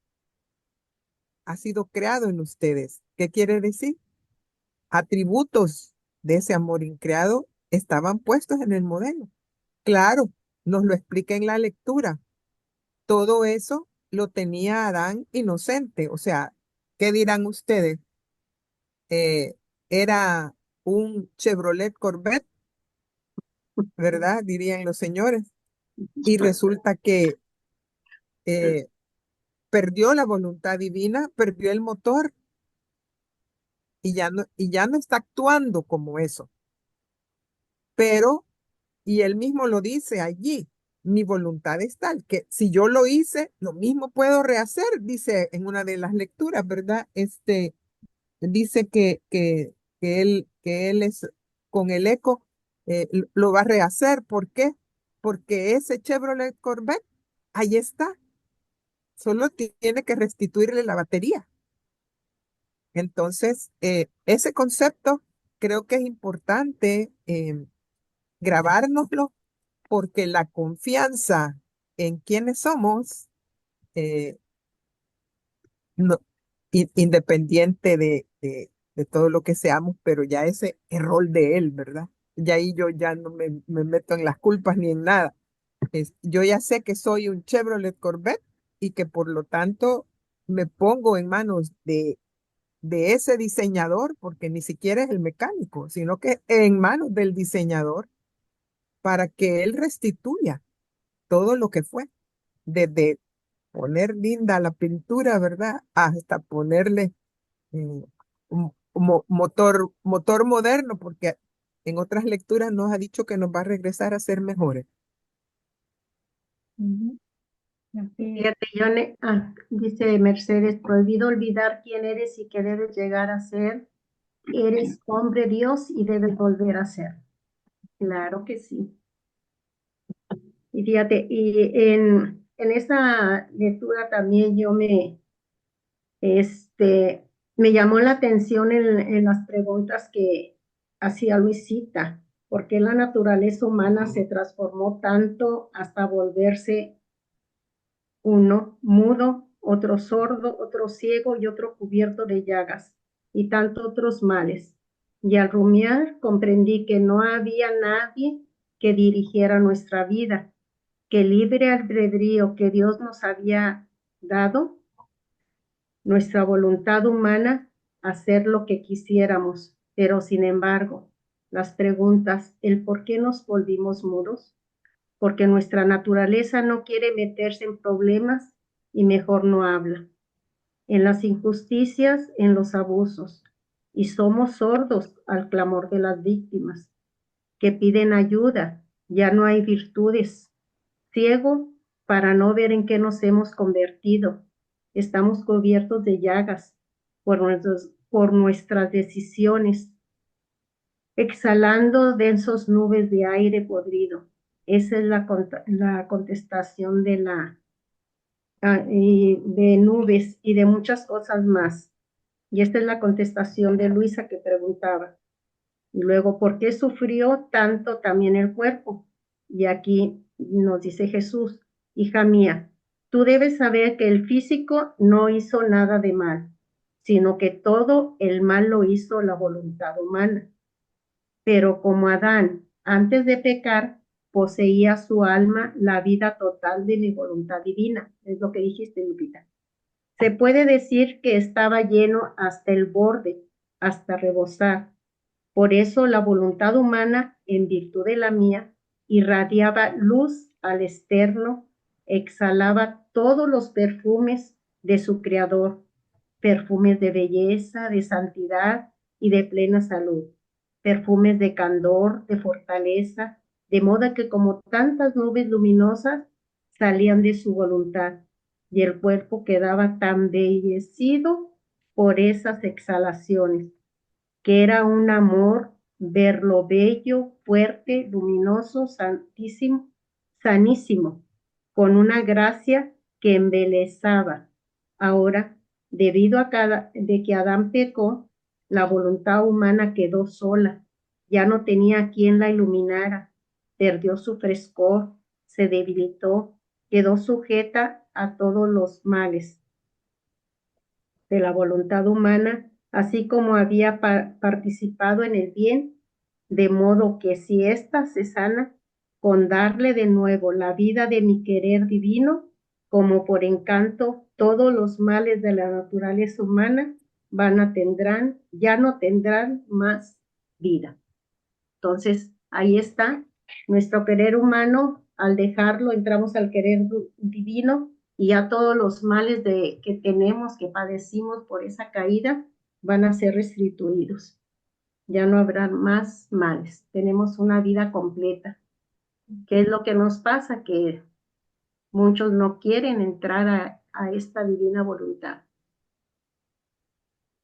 ha sido creado en ustedes. ¿Qué quiere decir? Atributos de ese amor increado estaban puestos en el modelo. Claro, nos lo explica en la lectura, todo eso lo tenía Adán inocente. O sea, ¿qué dirán ustedes? Era un Chevrolet Corvette, ¿verdad? Dirían los señores. Y resulta que eh, perdió la voluntad divina, perdió el motor y ya no está actuando como eso. Pero, y él mismo lo dice allí, mi voluntad es tal que si yo lo hice, lo mismo puedo rehacer, dice en una de las lecturas, ¿verdad? Dice que él es con el eco, lo va a rehacer. ¿Por qué? Porque ese Chevrolet Corvette, ahí está, solo tiene que restituirle la batería. Entonces, ese concepto creo que es importante grabárnoslo porque la confianza en quienes somos, eh, independiente de todo lo que seamos, pero ya ese es rol de él, ¿verdad? Ya ahí yo ya no me meto en las culpas ni en nada. Yo ya sé que soy un Chevrolet Corvette y que por lo tanto me pongo en manos de ese diseñador, porque ni siquiera es el mecánico, sino que en manos del diseñador para que él restituya todo lo que fue, desde poner linda la pintura, ¿verdad? Hasta ponerle un motor moderno, porque en otras lecturas nos ha dicho que nos va a regresar a ser mejores. Ujú. Así es. Fíjate, dice Mercedes, prohibido olvidar quién eres y qué debes llegar a ser. Eres hombre Dios y debes volver a ser. Claro que sí. Y fíjate, en esa lectura también me llamó la atención en las preguntas que hacía Luisita, por qué la naturaleza humana se transformó tanto hasta volverse uno mudo, otro sordo, otro ciego y otro cubierto de llagas, y tantos otros males. Y al rumiar comprendí que no había nadie que dirigiera nuestra vida, que el libre albedrío que Dios nos había dado, nuestra voluntad humana, hacer lo que quisiéramos, pero sin embargo, las preguntas, el por qué nos volvimos mudos, porque nuestra naturaleza no quiere meterse en problemas y mejor no habla, en las injusticias, en los abusos, y somos sordos al clamor de las víctimas, que piden ayuda, ya no hay virtudes, ciego para no ver en qué nos hemos convertido, estamos cubiertos de llagas por nuestras decisiones, exhalando densos nubes de aire podrido. Esa es la contestación de nubes y de muchas cosas más. Y esta es la contestación de Luisa que preguntaba. Y luego, ¿por qué sufrió tanto también el cuerpo? Y aquí nos dice Jesús, hija mía, tú debes saber que el físico no hizo nada de mal, sino que todo el mal lo hizo la voluntad humana. Pero como Adán, antes de pecar, poseía su alma la vida total de mi voluntad divina. Es lo que dijiste, Lupita. Se puede decir que estaba lleno hasta el borde, hasta rebosar. Por eso la voluntad humana, en virtud de la mía, irradiaba luz al externo, exhalaba todos los perfumes de su creador, perfumes de belleza, de santidad y de plena salud, perfumes de candor, de fortaleza, de modo que como tantas nubes luminosas salían de su voluntad y el cuerpo quedaba tan bellecido por esas exhalaciones, que era un amor verlo bello, fuerte, luminoso, santísimo, sanísimo, con una gracia que embelezaba. Ahora, debido de que Adán pecó, la voluntad humana quedó sola, ya no tenía quien la iluminara, perdió su frescor, se debilitó, quedó sujeta a todos los males de la voluntad humana, así como había participado en el bien, de modo que si ésta se sana, con darle de nuevo la vida de mi querer divino, como por encanto, todos los males de la naturaleza humana ya no tendrán más vida. Entonces, ahí está nuestro querer humano. Al dejarlo, entramos al querer divino y ya todos los males que tenemos, que padecimos por esa caída, van a ser restituidos. Ya no habrá más males. Tenemos una vida completa. ¿Qué es lo que nos pasa? Que muchos no quieren entrar a esta divina voluntad.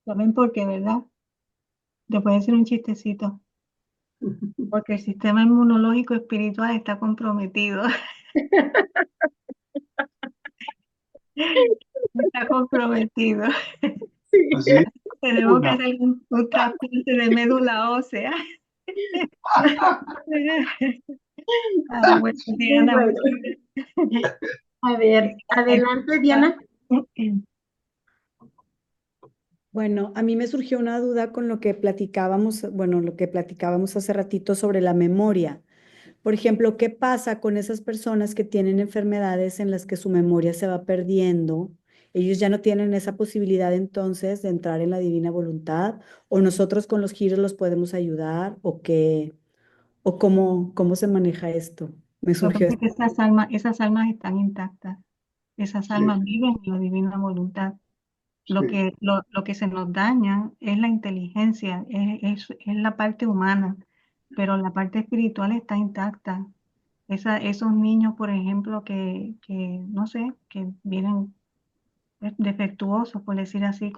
¿Saben por qué, verdad? Te puedo decir un chistecito. Porque el sistema inmunológico espiritual está comprometido. Está comprometido. Así, Tenemos que una. hacer un trasplante de médula ósea. Bueno, Diana, Bueno, a ver, adelante, Diana. Bueno, a mí me surgió una duda con lo que platicábamos, bueno, lo que platicábamos hace ratito sobre la memoria. Por ejemplo, ¿qué pasa con esas personas que tienen enfermedades en las que su memoria se va perdiendo? Ellos ya no tienen esa posibilidad entonces de entrar en la divina voluntad, o nosotros con los giros los podemos ayudar, o qué, o cómo se maneja esto. Me Lo que surgió pasa es esto. que esas almas están intactas. Esas Sí, almas viven en la divina voluntad. sí, Lo que se nos daña es la inteligencia, es la parte humana, pero la parte espiritual está intacta. Esos niños, por ejemplo, no sé, que vienen defectuosos, por decir así,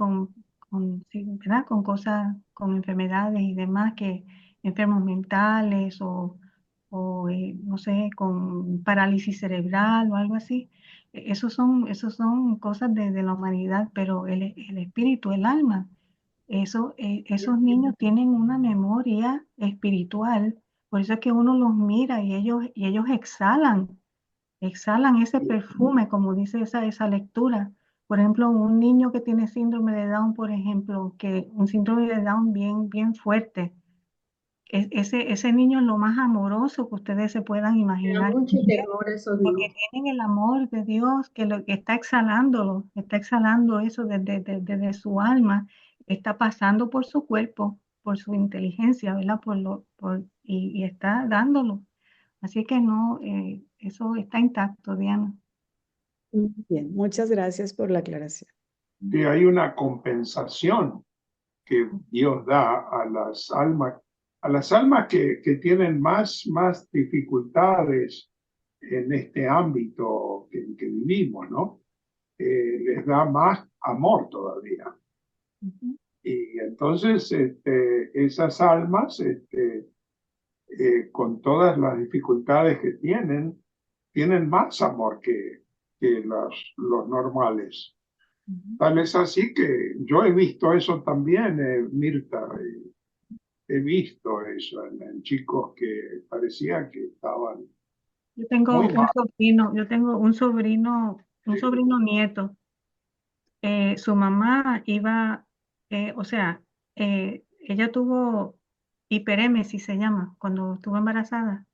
sí, ¿verdad? Con cosas, con enfermedades y demás, que enfermos mentales o no sé, con parálisis cerebral o algo así. Esos son cosas de la humanidad, pero el espíritu, el alma, esos niños tienen una memoria espiritual, por eso es que uno los mira y ellos exhalan ese perfume, como dice esa lectura. Por ejemplo, un niño que tiene síndrome de Down, por ejemplo, que un síndrome de Down bien fuerte, ese niño es lo más amoroso que ustedes se puedan Me da imaginar, mucho temor esos porque niños. tienen el amor de Dios que lo que está exhalando eso desde su alma, está pasando por su cuerpo, por su inteligencia, ¿verdad? Y está dándolo. Así que no, eso está intacto, Diana. Bien, muchas gracias por la aclaración. sí, hay una compensación que Dios da a las almas que tienen más dificultades en este ámbito que vivimos, ¿no? Les da más amor todavía. Ujú. Y entonces esas almas, con todas las dificultades que tienen más amor que los normales. Ujú. Tal es así que yo he visto eso también, Mirta, he visto eso en chicos que parecía que estaban Yo tengo muy un mal. sobrino, un Sí, sobrino nieto. Su mamá iba, o sea, ella tuvo hiperémesis, se llama, cuando estuvo embarazada.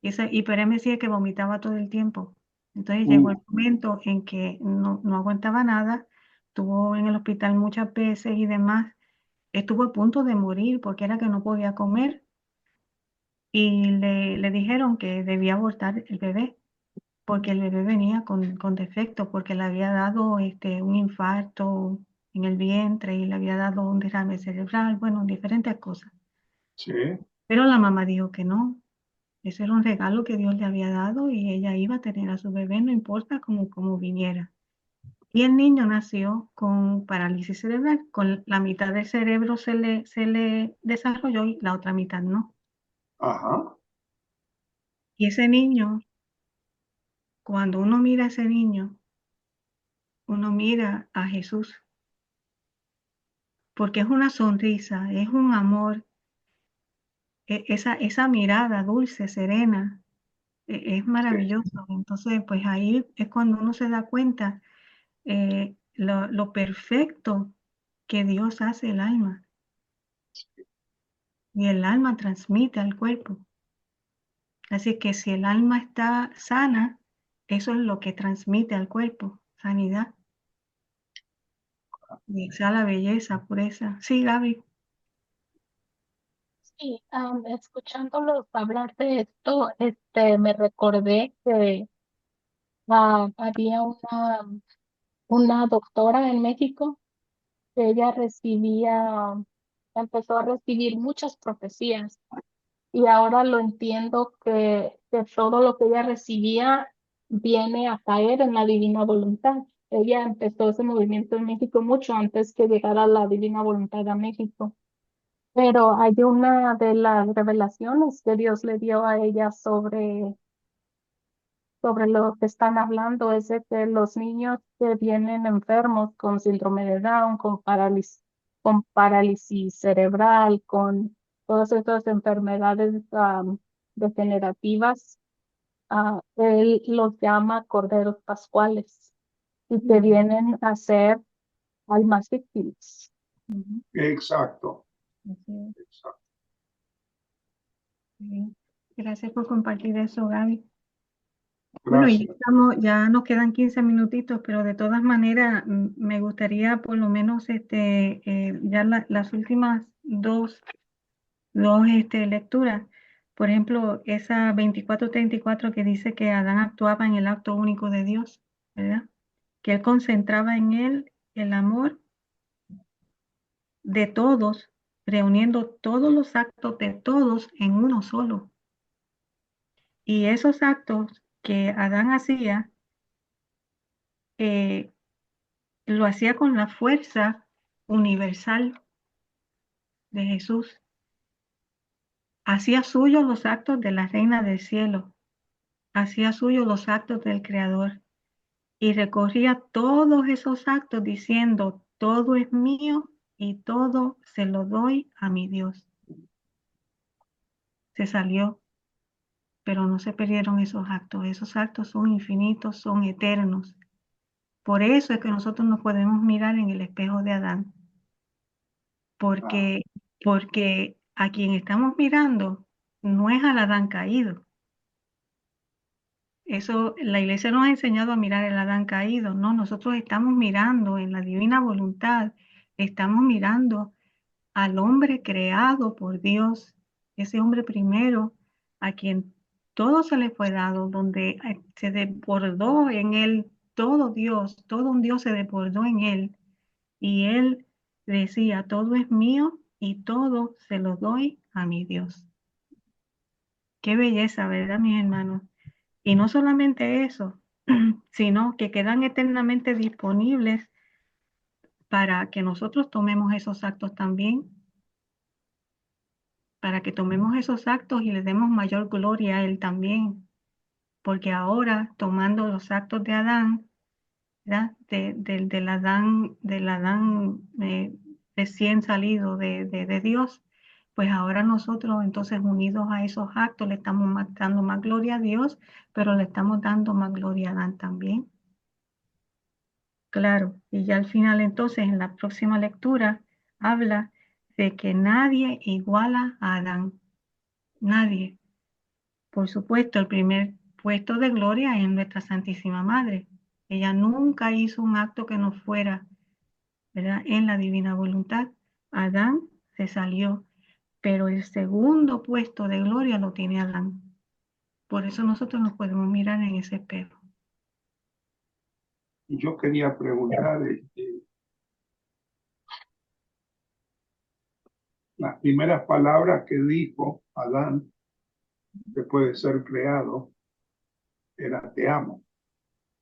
Y esa hiperémesis es que vomitaba todo el tiempo. Entonces llegó el momento en que no aguantaba nada, estuvo en el hospital muchas veces y demás. Estuvo a punto de morir porque era que no podía comer y le dijeron que debía abortar el bebé porque el bebé venía con defecto, porque le había dado un infarto en el vientre y le había dado un derrame cerebral, bueno, diferentes cosas. sí, Pero la mamá dijo que no, ese era un regalo que Dios le había dado y ella iba a tener a su bebé, no importa cómo viniera. Y el niño nació con parálisis cerebral, con la mitad del cerebro se le desarrolló y la otra mitad no. ajá, Y ese niño, cuando uno mira a ese niño, uno mira a Jesús, porque es una sonrisa, es un amor, esa mirada dulce, serena, es sí, maravilloso. Entonces, pues ahí es cuando uno se da cuenta lo perfecto que Dios hace el alma. Y el alma transmite al cuerpo. Así que si el alma está sana, eso es lo que transmite al cuerpo, sanidad, y exhala belleza, pureza. Sí, Gaby. Sí, escuchándolos hablar de esto, me recordé que había una doctora en México que ella empezó a recibir muchas profecías y ahora lo entiendo que todo lo que ella recibía viene a caer en la divina voluntad. Ella empezó ese movimiento en México mucho antes que llegara la divina voluntad a México. Pero hay una de las revelaciones que Dios le dio a ella sobre lo que están hablando, es de que los niños que vienen enfermos con síndrome de Down, con parálisis cerebral, con todas estas enfermedades degenerativas, él los llama corderos pascuales y que vienen a ser almas víctimas. Exacto. Así es. Exacto. Sí. Gracias por compartir eso, Gaby. Bueno, y Gracias. ya nos quedan 15 minutitos, pero de todas maneras me gustaría por lo menos ya las últimas dos lecturas. Por ejemplo, esa 24:34 que dice que Adán actuaba en el acto único de Dios, ¿verdad? Que él concentraba en él el amor de todos, reuniendo todos los actos de todos en uno solo. Y esos actos que Adán hacía, lo hacía con la fuerza universal de Jesús. Hacía suyos los actos de la Reina del Cielo, hacía suyos los actos del Creador y recorría todos esos actos diciendo, todo es mío y todo se lo doy a mi Dios. Se salió, pero no se perdieron esos actos son infinitos, son eternos. Por eso es que nosotros nos podemos mirar en el espejo de Adán. Porque a quien estamos mirando no es al Adán caído. Eso, la iglesia nos ha enseñado a mirar el Adán caído. No, nosotros estamos mirando en la divina voluntad, estamos mirando al hombre creado por Dios, ese hombre primero, a quien todo se le fue dado, donde se desbordó en él todo Dios, todo un Dios se desbordó en él. Y él decía, todo es mío y todo se lo doy a mi Dios. Qué belleza, ¿verdad, mis hermanos? Y no solamente eso, sino que quedan eternamente disponibles para que nosotros tomemos esos actos también, para que tomemos esos actos y le demos mayor gloria a Él también. Porque ahora, tomando los actos de Adán, ¿verdad? Del Adán recién salido de Dios, pues ahora nosotros entonces unidos a esos actos le estamos dando más gloria a Dios, pero le estamos dando más gloria a Adán también. Claro, y ya al final entonces en la próxima lectura habla de que nadie iguala a Adán, nadie. Por supuesto, el primer puesto de gloria es nuestra Santísima Madre. Ella nunca hizo un acto que no fuera, ¿verdad?, en la divina voluntad. Adán se salió, pero el segundo puesto de gloria lo tiene Adán. Por eso nosotros nos podemos mirar en ese espejo. Y yo quería preguntar, las primeras palabras que dijo Adán después de ser creado era te amo.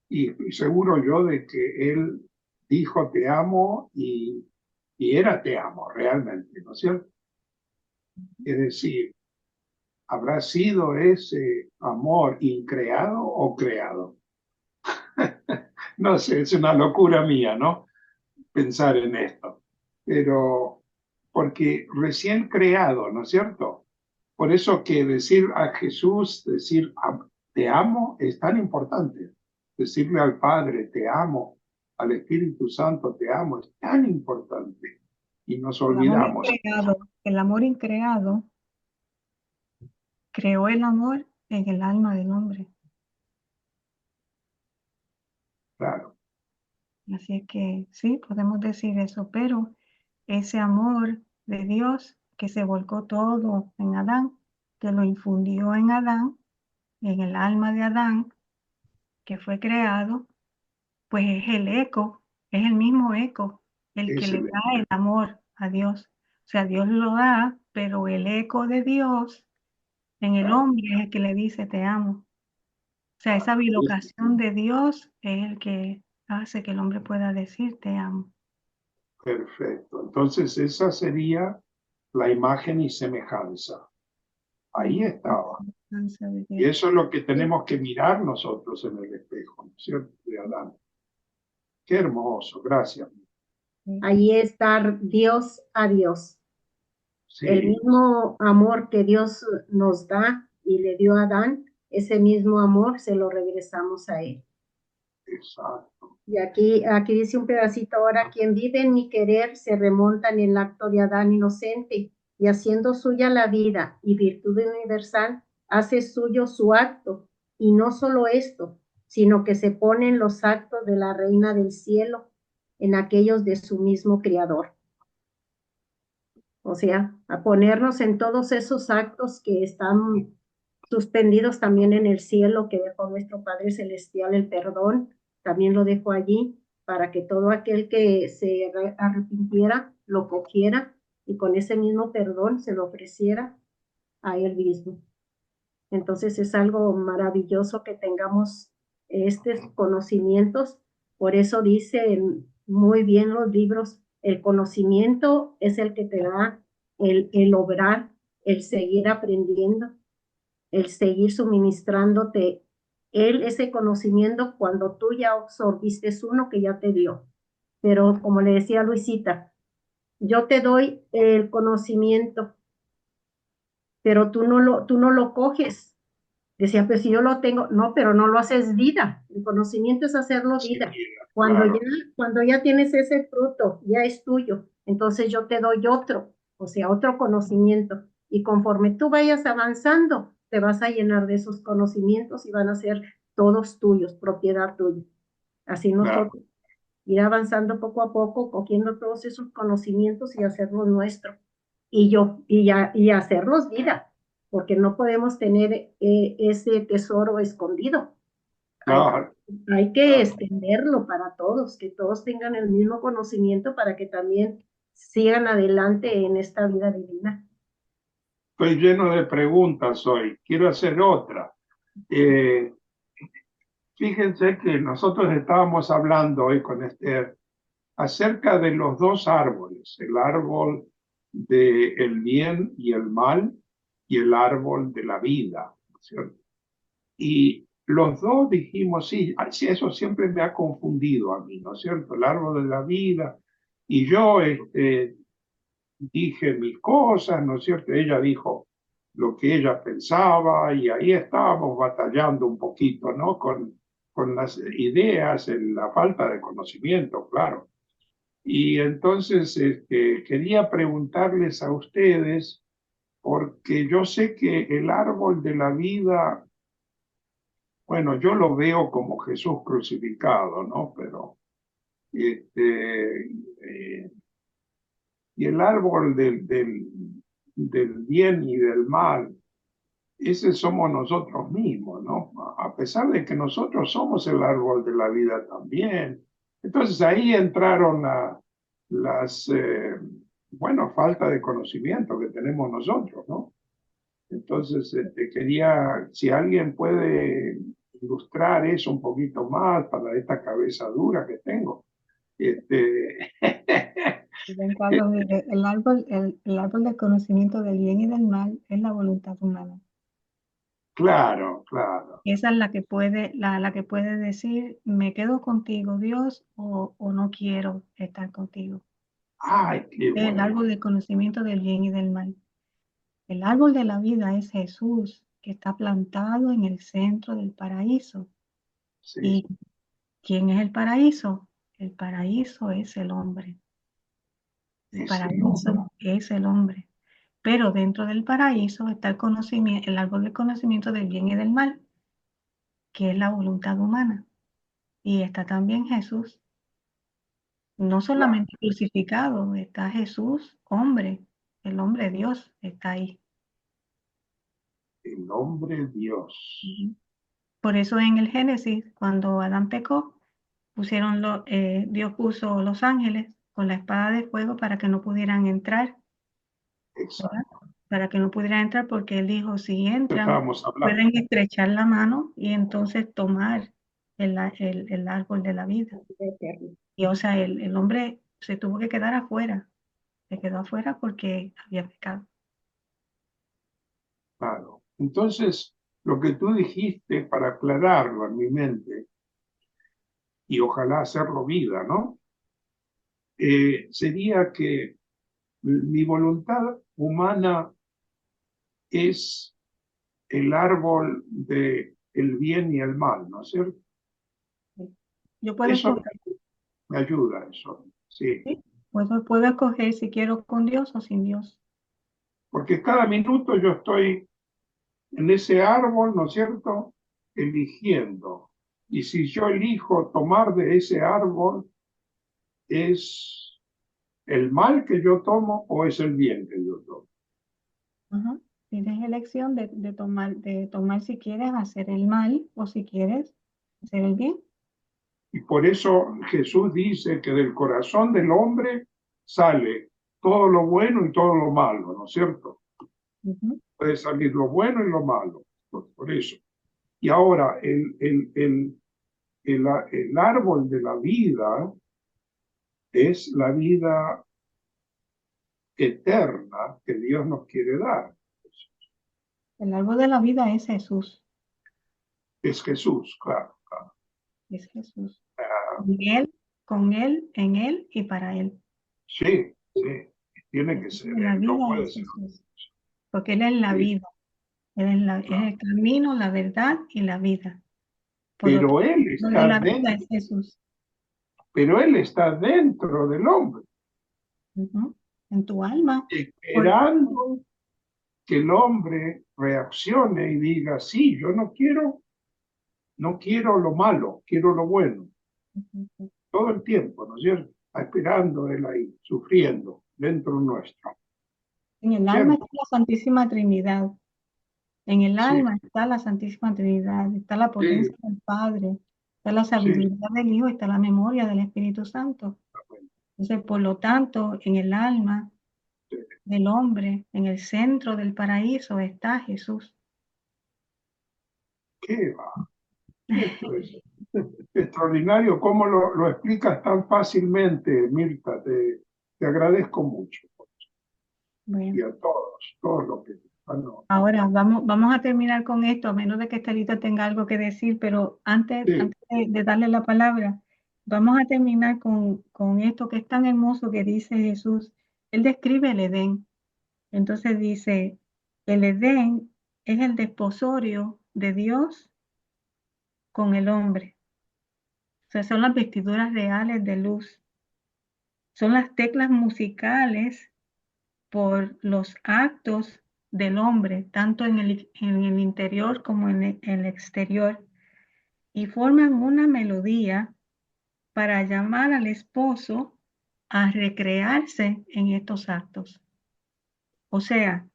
Y estoy seguro yo de que él dijo te amo y era te amo realmente, ¿no es cierto? Es decir, ¿habrá sido ese amor increado o creado? No sé, es una locura mía, ¿no? Pensar en esto. Pero porque recién creado, ¿no es cierto? Por eso que decir a Jesús, decir te amo, es tan importante. Decirle al Padre te amo, al Espíritu Santo te amo, es tan importante. Y nos olvidamos. El amor increado creó el amor en el alma del hombre. Así es que sí, podemos decir eso, pero ese amor de Dios que se volcó todo en Adán, que lo infundió en Adán, en el alma de Adán, que fue creado, pues es el eco, es el mismo eco, el que Es le el, da el amor a Dios. O sea, Dios lo da, pero el eco de Dios en el hombre es el que le dice te amo. O sea, esa bilocación de Dios es el que hace que el hombre pueda decir te amo. perfecto. Entonces esa sería la imagen y semejanza. Ahí estaba. Semejanza de Y Dios. eso es lo que tenemos que mirar nosotros en el espejo, ¿no es cierto? De Adán. Qué hermoso, gracias. Ahí está Dios a Dios. El Sí, mismo amor que Dios nos da y le dio a Adán, ese mismo amor se lo regresamos a él. exacto. Y aquí dice un pedacito ahora, quien vive en mi querer se remonta en el acto de Adán inocente y haciendo suya la vida y virtud universal, hace suyo su acto. Y no solo esto, sino que se pone en los actos de la reina del cielo, en aquellos de su mismo creador. O sea, a ponernos en todos esos actos que están suspendidos también en el cielo, que dejó nuestro Padre Celestial el perdón, también lo dejó allí para que todo aquel que se arrepintiera lo cogiera y con ese mismo perdón se lo ofreciera a él mismo. Entonces es algo maravilloso que tengamos estos conocimientos. Por eso dicen muy bien los libros, el conocimiento es el que te da el obrar, el seguir aprendiendo, el seguir suministrándote ese conocimiento cuando tú ya absorbiste uno que ya te dio. Pero como le decía Luisita, yo te doy el conocimiento, pero tú no lo coges. Decía, pues si yo lo tengo, no, pero no lo haces vida. El conocimiento es hacerlo Sí, vida. claro. Cuando ya tienes ese fruto, ya es tuyo. Entonces yo te doy otro, o sea, otro conocimiento. Y conforme tú vayas avanzando, te vas a llenar de esos conocimientos y van a ser todos tuyos, propiedad tuya. Así Claro. nosotros ir avanzando poco a poco, cogiendo todos esos conocimientos y hacerlos nuestro. Y hacerlos vida, porque no podemos tener ese tesoro escondido. Hay, Claro. hay que extenderlo para todos, que todos tengan el mismo conocimiento para que también sigan adelante en esta vida divina. Estoy lleno de preguntas hoy. Quiero hacer otra. Eh, Fíjense que nosotros estábamos hablando hoy con Esther acerca de los dos árboles, el árbol del bien y el mal y el árbol de la vida, ¿no es cierto? Y los dos dijimos, sí, sí, eso siempre me ha confundido a mí, ¿no es cierto? El árbol de la vida. Y yo dije mis cosas, ¿no es cierto? Ella dijo lo que ella pensaba y ahí estábamos batallando un poquito, ¿no? Con las ideas, en la falta de conocimiento, claro. Y entonces quería preguntarles a ustedes, porque yo sé que el árbol de la vida, bueno, yo lo veo como Jesús crucificado, ¿no? Pero, y el árbol del bien y del mal, ese somos nosotros mismos, ¿no? A pesar de que nosotros somos el árbol de la vida también. Entonces ahí entraron las, bueno, falta de conocimiento que tenemos nosotros, ¿no? Entonces quería, si alguien puede ilustrar eso un poquito más para esta cabeza dura que tengo. Rubén Carlos, mire, el árbol del conocimiento del bien y del mal es la voluntad humana. Claro, claro. Esa es la que puede decir, me quedo contigo, Dios, o no quiero estar contigo. Ay, qué Es el bueno. árbol del conocimiento del bien y del mal. El árbol de la vida es Jesús, que está plantado en el centro del paraíso. Sí, ¿Y quién es el paraíso? El paraíso es el hombre. El ese, paraíso es el hombre. Pero dentro del paraíso está el conocimiento, el árbol del conocimiento del bien y del mal, que es la voluntad humana. Y está también Jesús. No Claro, solamente crucificado, está Jesús, hombre, el hombre Dios está ahí. el hombre Dios. Ujú. Por eso en el Génesis, cuando Adán pecó, Dios puso los ángeles con la espada de fuego para que no pudieran entrar, ¿verdad? Exacto. Para que no pudieran entrar porque él dijo, si entran, Estábamos hablando. pueden estrechar la mano y entonces tomar el árbol de la vida. Eterno. Y o sea, el hombre se tuvo que quedar afuera, se quedó afuera porque había pecado. Claro. Entonces, lo que tú dijiste, para aclararlo en mi mente, y ojalá hacerlo vida, ¿no? Sería que mi voluntad humana es el árbol de el bien y el mal, ¿no es cierto? Yo puedo Eso escoger, me ayuda, eso, sí. ¿sí? Puedo escoger si quiero con Dios o sin Dios. Porque cada minuto yo estoy en ese árbol, ¿no es cierto? Eligiendo. Y si yo elijo tomar de ese árbol, ¿es el mal que yo tomo o es el bien que yo tomo? Ajá. Tienes elección de tomar si quieres hacer el mal o si quieres hacer el bien. Y por eso Jesús dice que del corazón del hombre sale todo lo bueno y todo lo malo, ¿no es cierto? Ujú. Puede salir lo bueno y lo malo, por eso. Y ahora el árbol de la vida es la vida eterna que Dios nos quiere dar. El árbol de la vida es Jesús, Es Jesús, claro, claro. es Jesús. Ah, Con él, en él y para él. sí, sí, tiene El que ser árbol de la Él, no vida puede es ser. Jesús, porque él es la Sí, vida. Es claro. el camino, la verdad y la vida. Por lo Pero tanto, Él el árbol de está la vida dentro, es Jesús. pero Él está dentro del hombre, Ujú. En tu alma. Por- esperando que el hombre reaccione y diga, sí, yo no quiero lo malo, quiero lo bueno, todo el tiempo, ¿no es cierto? Está esperando él ahí, sufriendo dentro nuestro, En el alma ¿cierto? está la Santísima Trinidad. En el Sí, alma está la Santísima Trinidad, está la sí, potencia del Padre, está la sí, sabiduría del Hijo, está la memoria del Espíritu Santo. Entonces, por lo tanto, en el alma sí. del hombre, en el centro del paraíso, está Jesús. ¿Qué va? Esto es extraordinario. ¿Cómo lo explicas tan fácilmente, Mirta? Te agradezco mucho. Y Bueno, a todos los que... Ah, no. ahora vamos a terminar con esto, a menos de que Estelita tenga algo que decir, pero Sí, antes de darle la palabra, vamos a terminar con esto que es tan hermoso que dice Jesús. Él describe el Edén. Entonces dice, el Edén es el desposorio de Dios con el hombre. O sea, son las vestiduras reales de luz. Son las teclas musicales por los actos del hombre, tanto en el interior como en el exterior, y forman una melodía para llamar al esposo a recrearse en estos actos. O sea,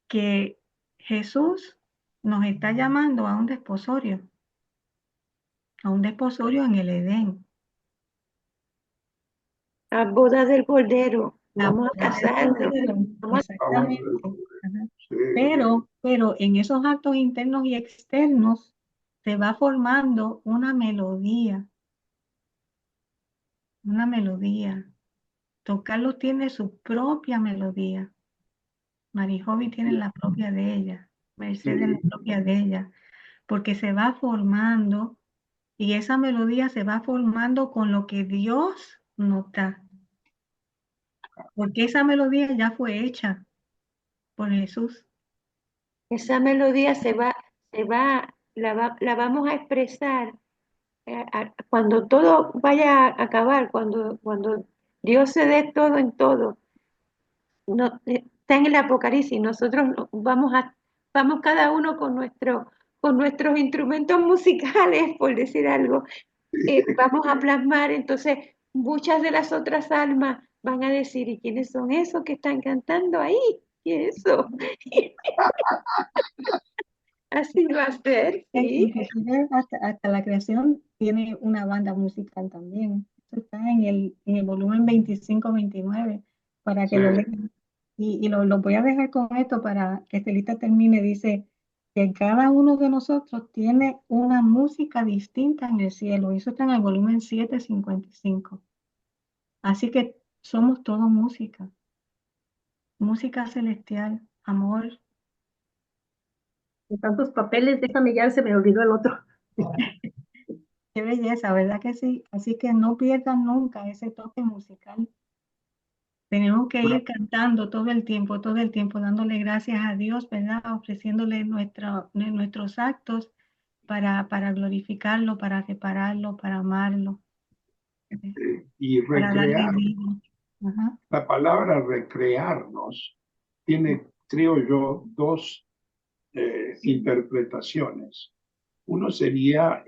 que Jesús nos está llamando a un desposorio en el Edén. La boda del Cordero. La Vamos a boda del casarnos. Cordero, Vamos ah, bueno, exactamente. Ajá. sí, Pero en esos actos internos y externos se va formando una melodía, una melodía. Don Carlos tiene su propia melodía. Marijovi tiene la propia de ella. Mercedes la sí. propia de ella. Porque se va formando y esa melodía se va formando con lo que Dios nos da. Porque esa melodía ya fue hecha por Jesús. Esa melodía la vamos a expresar cuando todo vaya a acabar, cuando Dios se dé todo en todo. No, está en el Apocalipsis, nosotros vamos cada uno con nuestros instrumentos musicales, por decir algo, vamos a plasmar, entonces muchas de las otras almas van a decir, ¿y quiénes son esos que están cantando ahí? ¿Y eso? Así va a ser, sí. Inclusive hasta la creación tiene una banda musical también. Eso está en el volumen 25-29 para que lo Sí. lean. Y lo voy a dejar con esto para que Estelita termine. Dice que cada uno de nosotros tiene una música distinta en el cielo. Y eso está en el volumen 755. Así que somos todo música. Música celestial, amor. De tantos papeles, déjame, ya se me olvidó el otro. Qué belleza, ¿verdad que sí? Así que no pierdan nunca ese toque musical. Tenemos que ir cantando todo el tiempo, dándole gracias a Dios, ¿verdad? Ofreciéndole nuestros actos para glorificarlo, para repararlo, para amarlo, Y para darle recrear, vida. Ajá. la palabra recrearnos tiene, creo yo, dos interpretaciones. Uno sería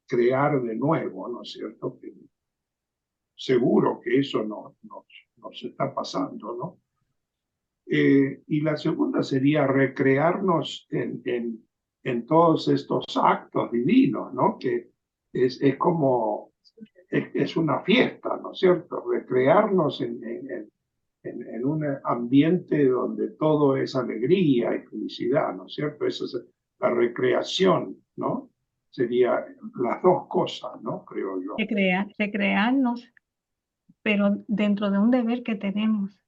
crear de nuevo, ¿no es cierto? Que seguro que eso nos está pasando, ¿no? Y la segunda sería recrearnos en todos estos actos divinos, ¿no? Que es como, es una fiesta, ¿no es cierto? Recrearnos en un ambiente donde todo es alegría y felicidad, ¿no es cierto? Esa es la recreación, ¿no? Sería las dos cosas, ¿no? Creo yo. Recrearnos, pero dentro de un deber que tenemos.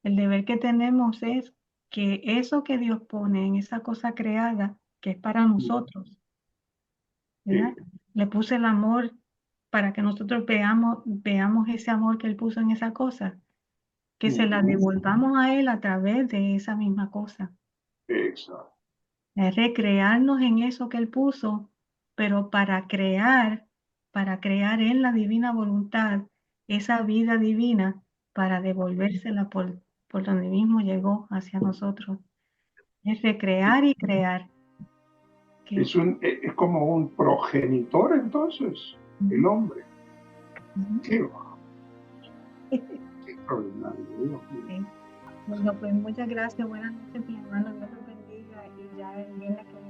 El deber que tenemos es que eso que Dios pone en esa cosa creada, que es para nosotros, ¿verdad? Sí. Le puse el amor para que nosotros veamos ese amor que Él puso en esa cosa, que se la devolvamos a Él a través de esa misma cosa. Exacto. Es recrearnos en eso que Él puso, pero para crear en la divina voluntad esa vida divina para devolvérsela por donde mismo llegó hacia nosotros. Es recrear y crear. Que, Es como un progenitor entonces, el hombre. Qué, qué extraordinario, Dios mío. Sí. Bueno, pues muchas gracias. Buenas noches, mi hermano. Dios los bendiga. Y ya el viernes que